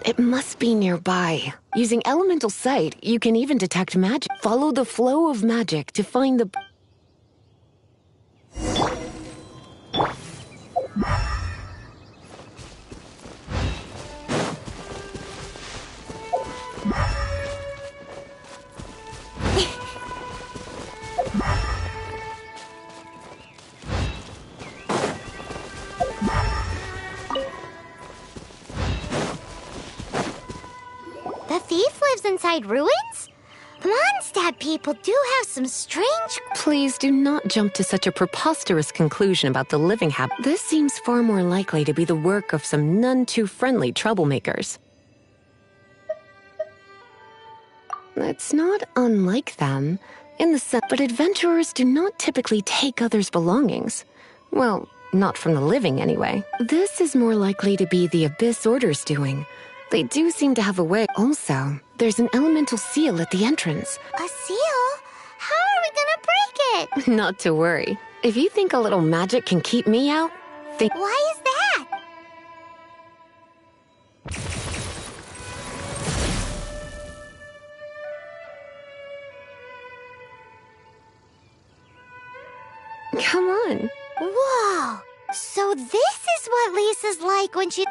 It must be nearby. Using elemental sight, you can even detect magic. Follow the flow of magic to find the... The thief lives inside ruins? Mondstadt people do have some strange... Please do not jump to such a preposterous conclusion about the living habit. This seems far more likely to be the work of some none-too-friendly troublemakers. It's not unlike them. in the sense, but adventurers do not typically take others' belongings. Well, not from the living anyway. This is more likely to be the Abyss Order's doing. They do seem to have a way. Also, there's an elemental seal at the entrance. A seal? How are we gonna break it? Not to worry. If you think a little magic can keep me out, think. Why is that? Come on. Whoa! So this is what Lisa's like when she...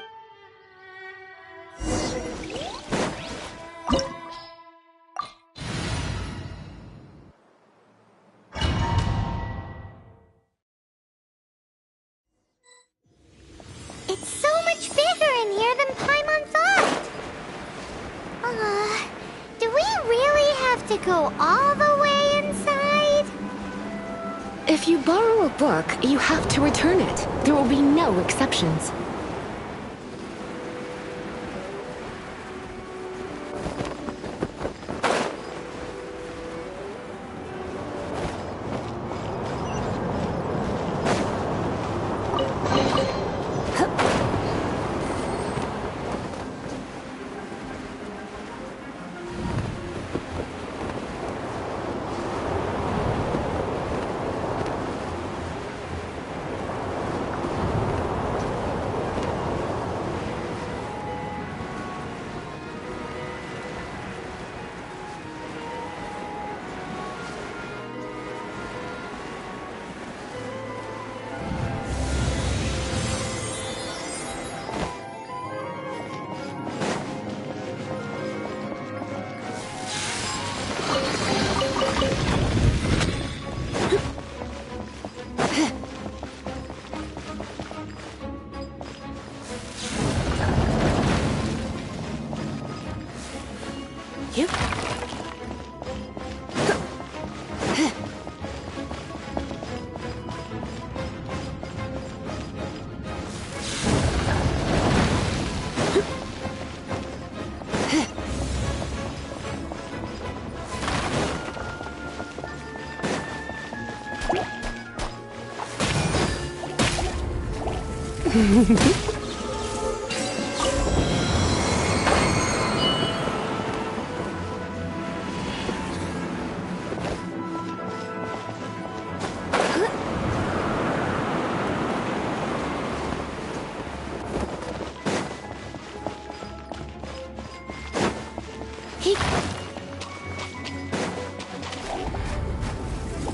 It's so much bigger in here than Paimon thought! Do we really have to go all the way inside? If you borrow a book, you have to return it. There will be no exceptions.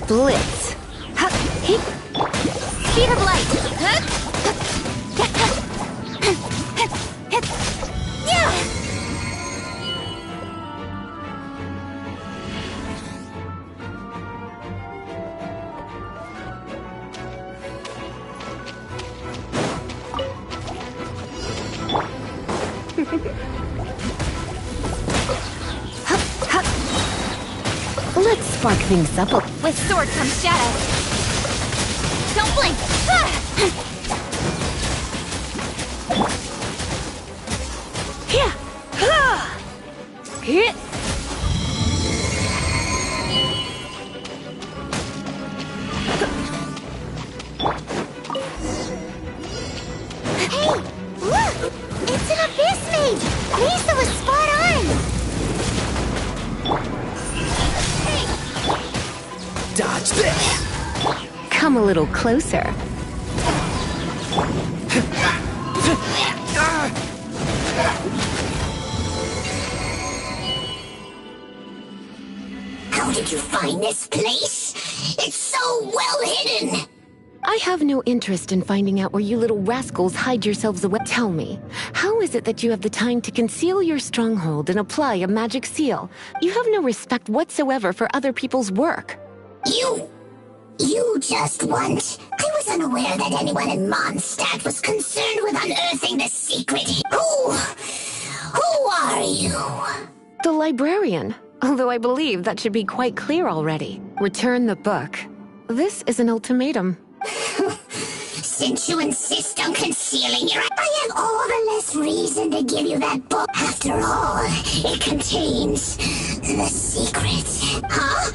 Blitz. Speed of light. Let's spark things up. With sword comes shadow. Don't blink. Hey, look! It's an Abyss Mage! Lisa was spot on! Dodge this! Come a little closer. How did you find this place? It's so well hidden! I have no interest in finding out where you little rascals hide yourselves away. Tell me, how is it that you have the time to conceal your stronghold and apply a magic seal? You have no respect whatsoever for other people's work. You just want... I was unaware that anyone in Mondstadt was concerned with unearthing the secret. Who are you? The librarian. Although I believe that should be quite clear already. Return the book. This is an ultimatum. Since you insist on concealing your... I have all the less reason to give you that book. After all, it contains the secret. Huh?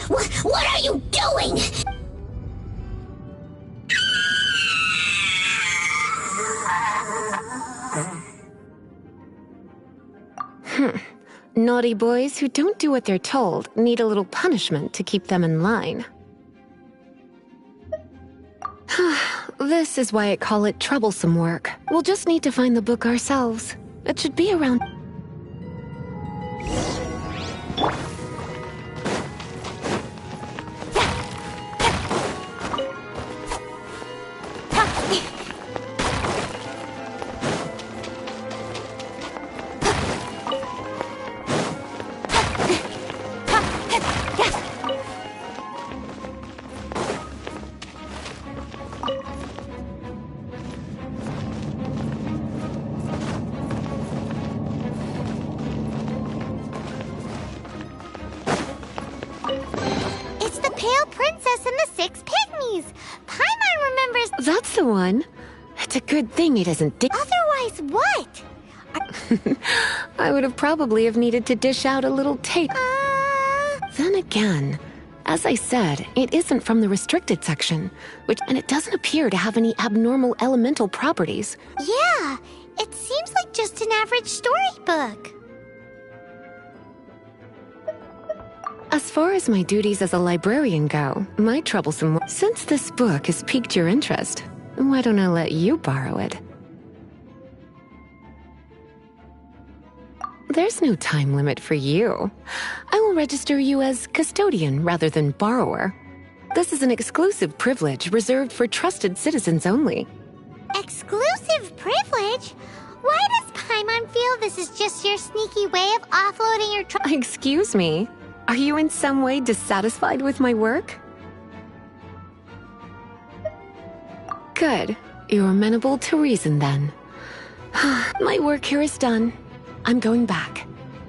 What are you doing? Naughty boys who don't do what they're told need a little punishment to keep them in line. This is why I call it troublesome work. We'll just need to find the book ourselves. It should be around... That's the one. It's a good thing it isn't Otherwise, what? I would have probably have needed to dish out a little tape. Then again, as I said, it isn't from the restricted section, and it doesn't appear to have any abnormal elemental properties. Yeah, it seems like just an average storybook. As far as my duties as a librarian go, my troublesome... Since this book has piqued your interest, why don't I let you borrow it? There's no time limit for you. I will register you as custodian rather than borrower. This is an exclusive privilege reserved for trusted citizens only. Exclusive privilege? Why does Paimon feel this is just your sneaky way of offloading your Excuse me? Are you in some way dissatisfied with my work? Good. You're amenable to reason then. My work here is done. I'm going back.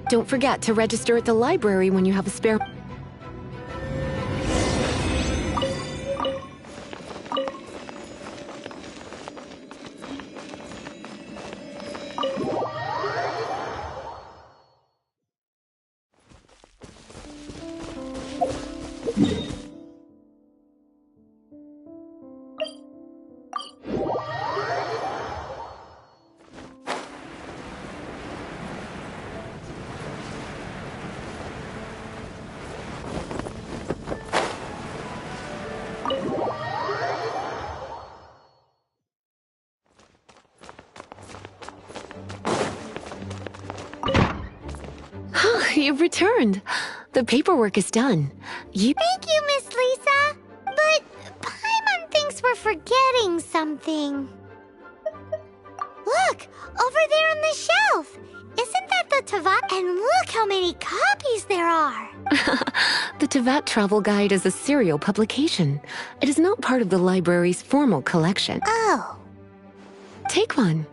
Don't forget to register at the library when you have a spare... You've returned. The paperwork is done. Thank you, Miss Lisa. But Paimon thinks we're forgetting something. Look, over there on the shelf. Isn't that the Tevat? And look how many copies there are. The Tevat Travel Guide is a serial publication. It is not part of the library's formal collection. Oh. Take one.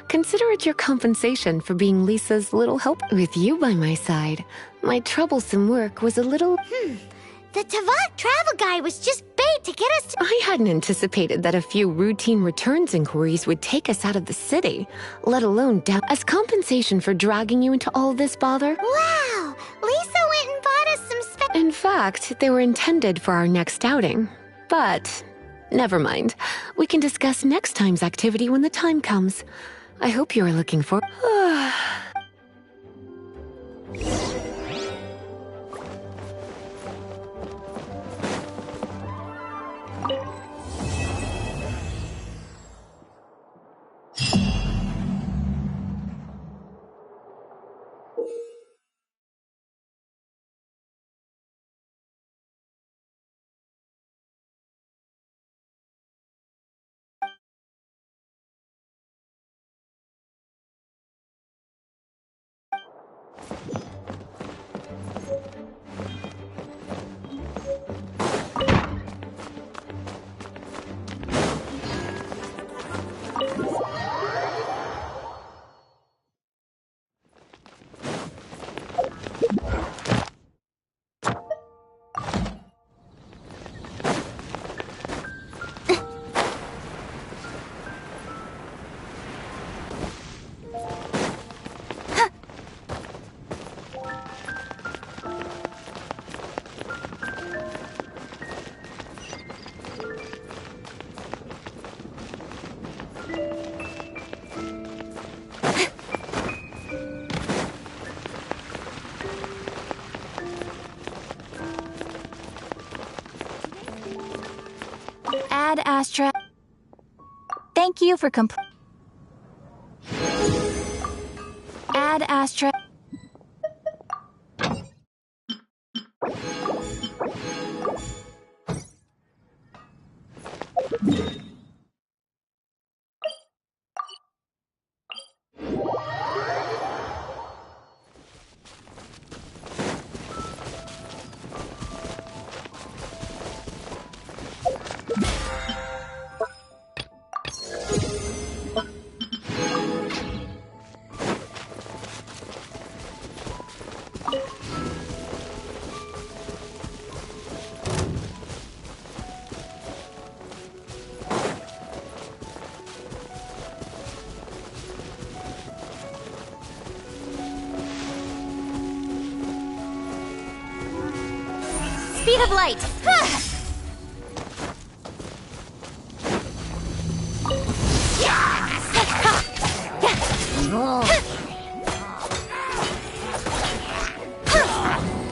Consider it your compensation for being Lisa's little help. With you by my side, my troublesome work was a little... The Tevat Travel Guide was just bait to get us to... I hadn't anticipated that a few routine returns inquiries would take us out of the city, let alone down... As compensation for dragging you into all this bother... Wow! Lisa went and bought us some In fact, they were intended for our next outing. But... never mind. We can discuss next time's activity when the time comes. I hope you are looking for... Astra. Thank you for Add Astra. Speed of light!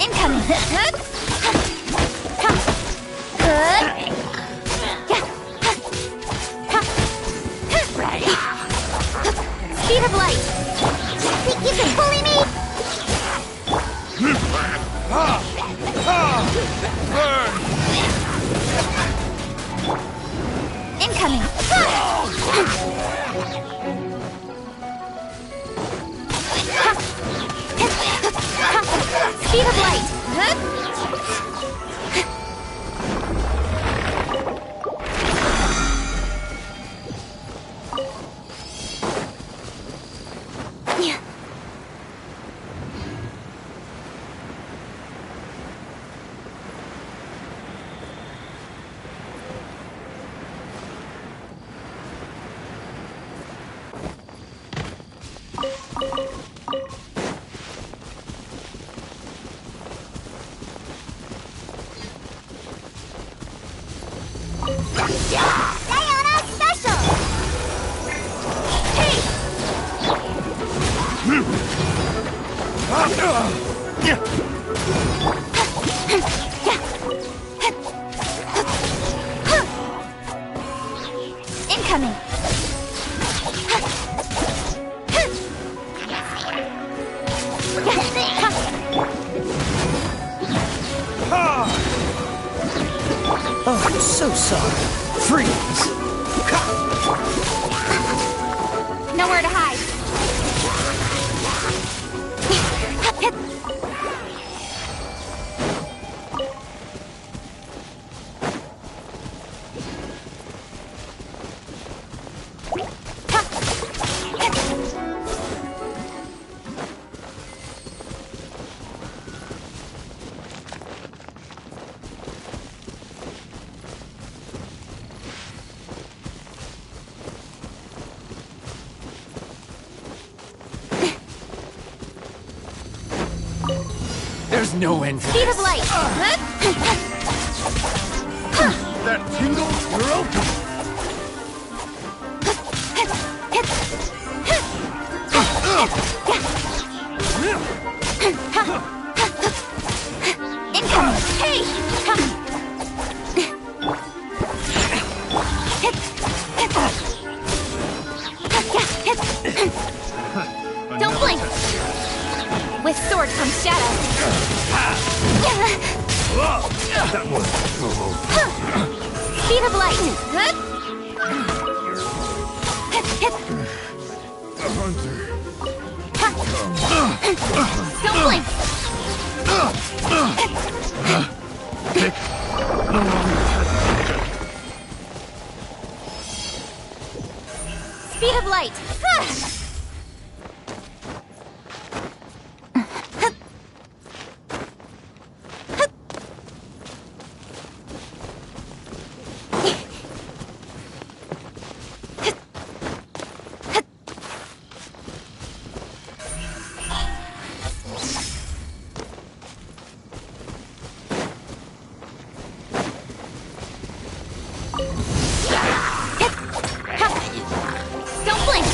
Incoming! Speed of light! Think you can bully me? Incoming! Speed of light! Sayonara special! Hey! Incoming! Oh, I'm so sorry. Freeze! Nowhere to hide. There's no end to Speed this. of light! That tingle, you're open. Incoming! Hey! Don't blink! With sword comes shadow. That was... Speed of light! The hunter. Don't blink! No longer. Speed of light! Don't blink!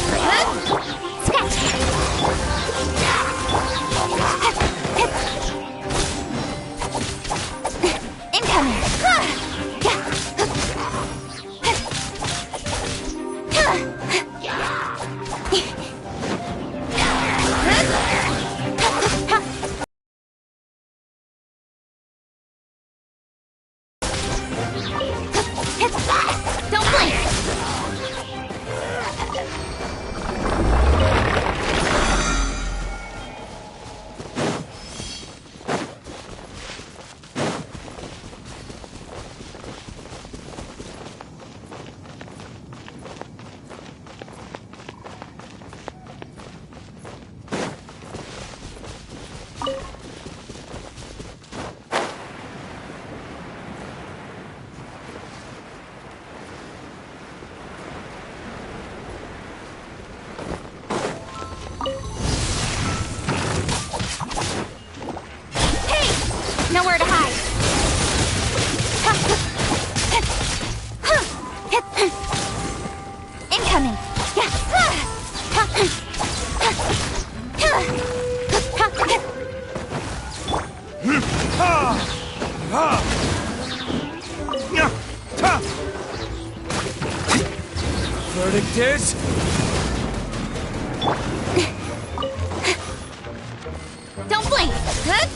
verdict is... Don't blink! Huh?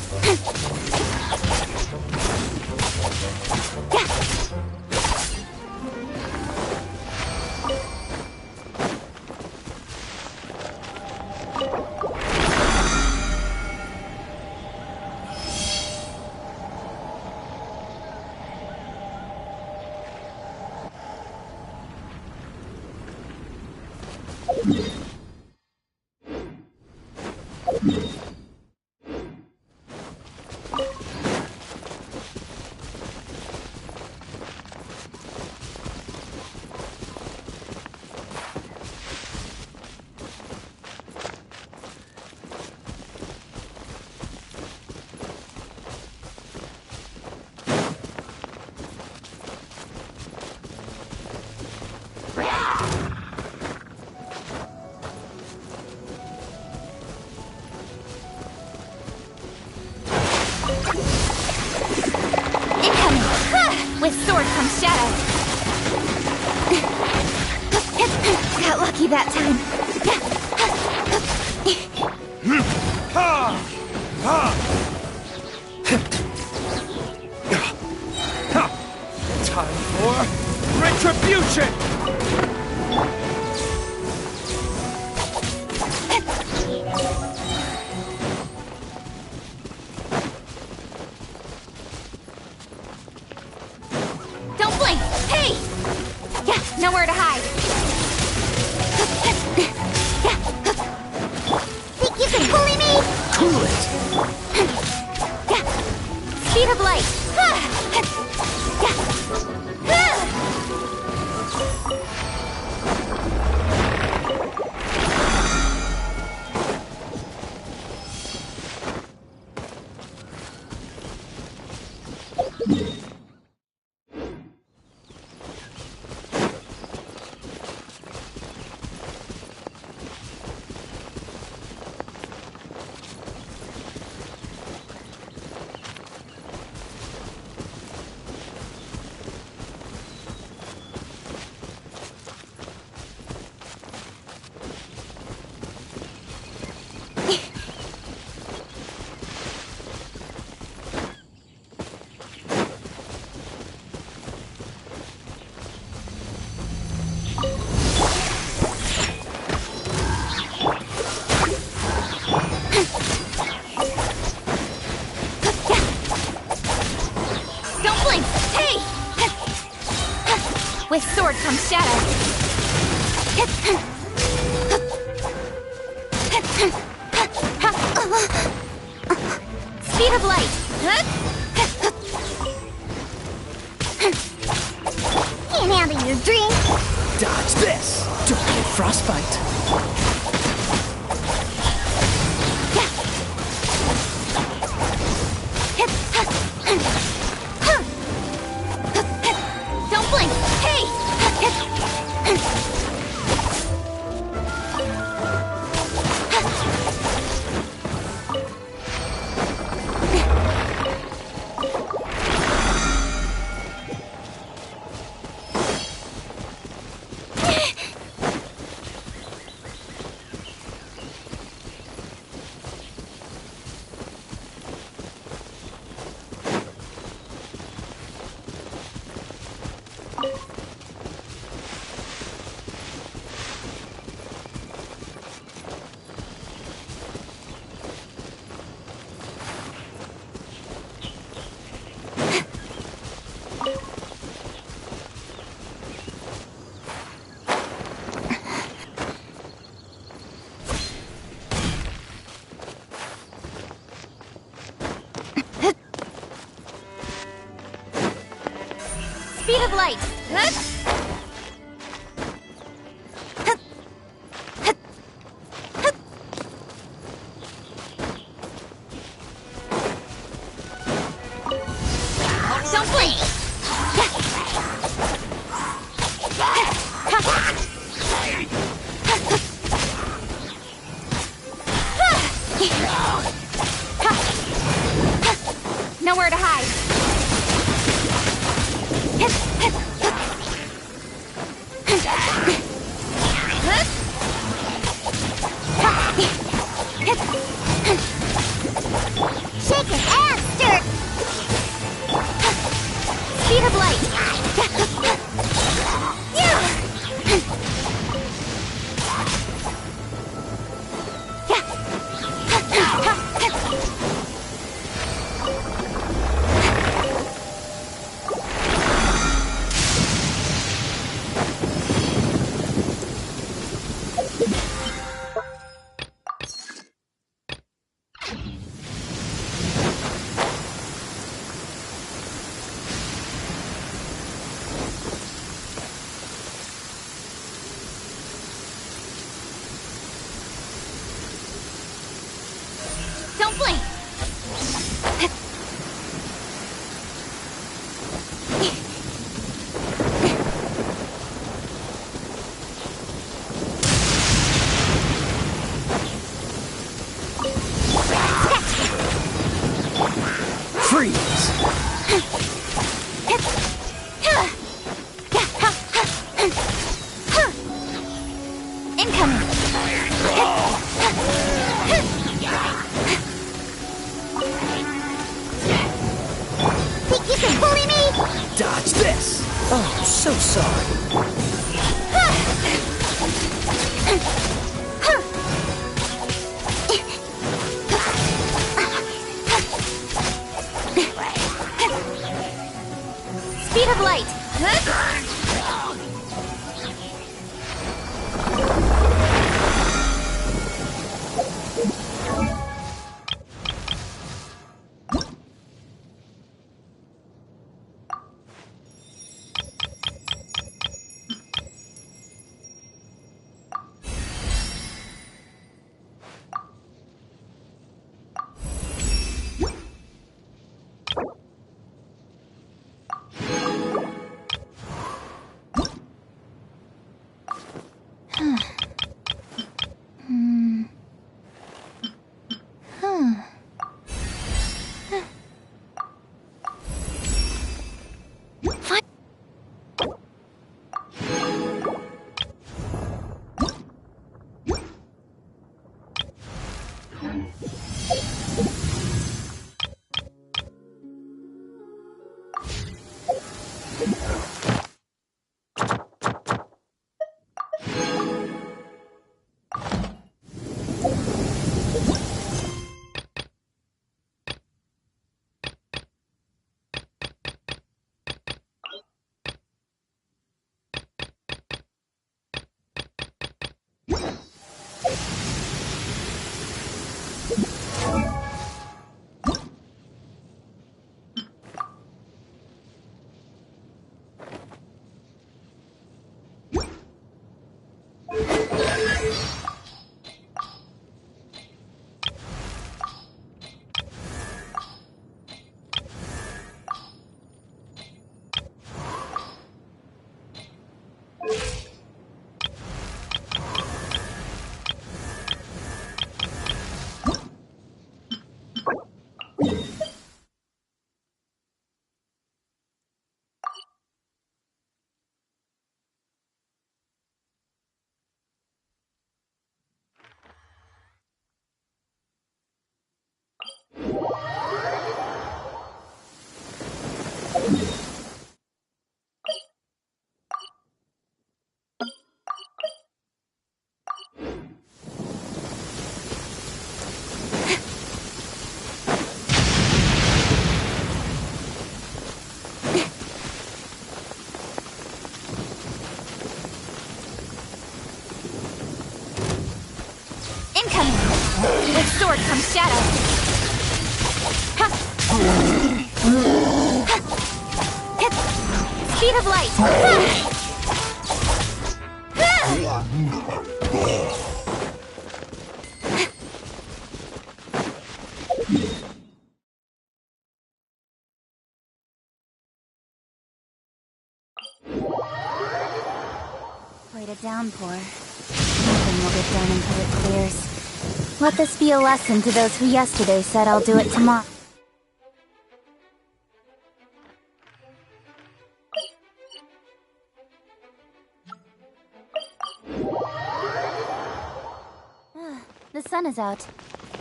With sword comes shadow. Got lucky that time. Time for retribution! Don't blink! Hey! Yeah, nowhere to hide. Think you can bully me? Cool it! Speed of light. Don't blink! Hey! With sword comes shadow. Speed of light. Can't handle your drink. Dodge this! Don't get frostbite. Don't blink! Hey! Speed of light. Don't blink. Nowhere to hide. Don't blink! Freeze! Incoming! He keeps pulling me! Dodge this! Oh, so sorry. Speed of light! With sword comes shadow. Speed of light. Quite a downpour. Nothing will get done until it clears. Let this be a lesson to those who yesterday said I'll do it tomorrow. The sun is out.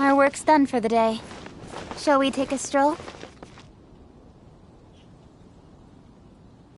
Our work's done for the day. Shall we take a stroll?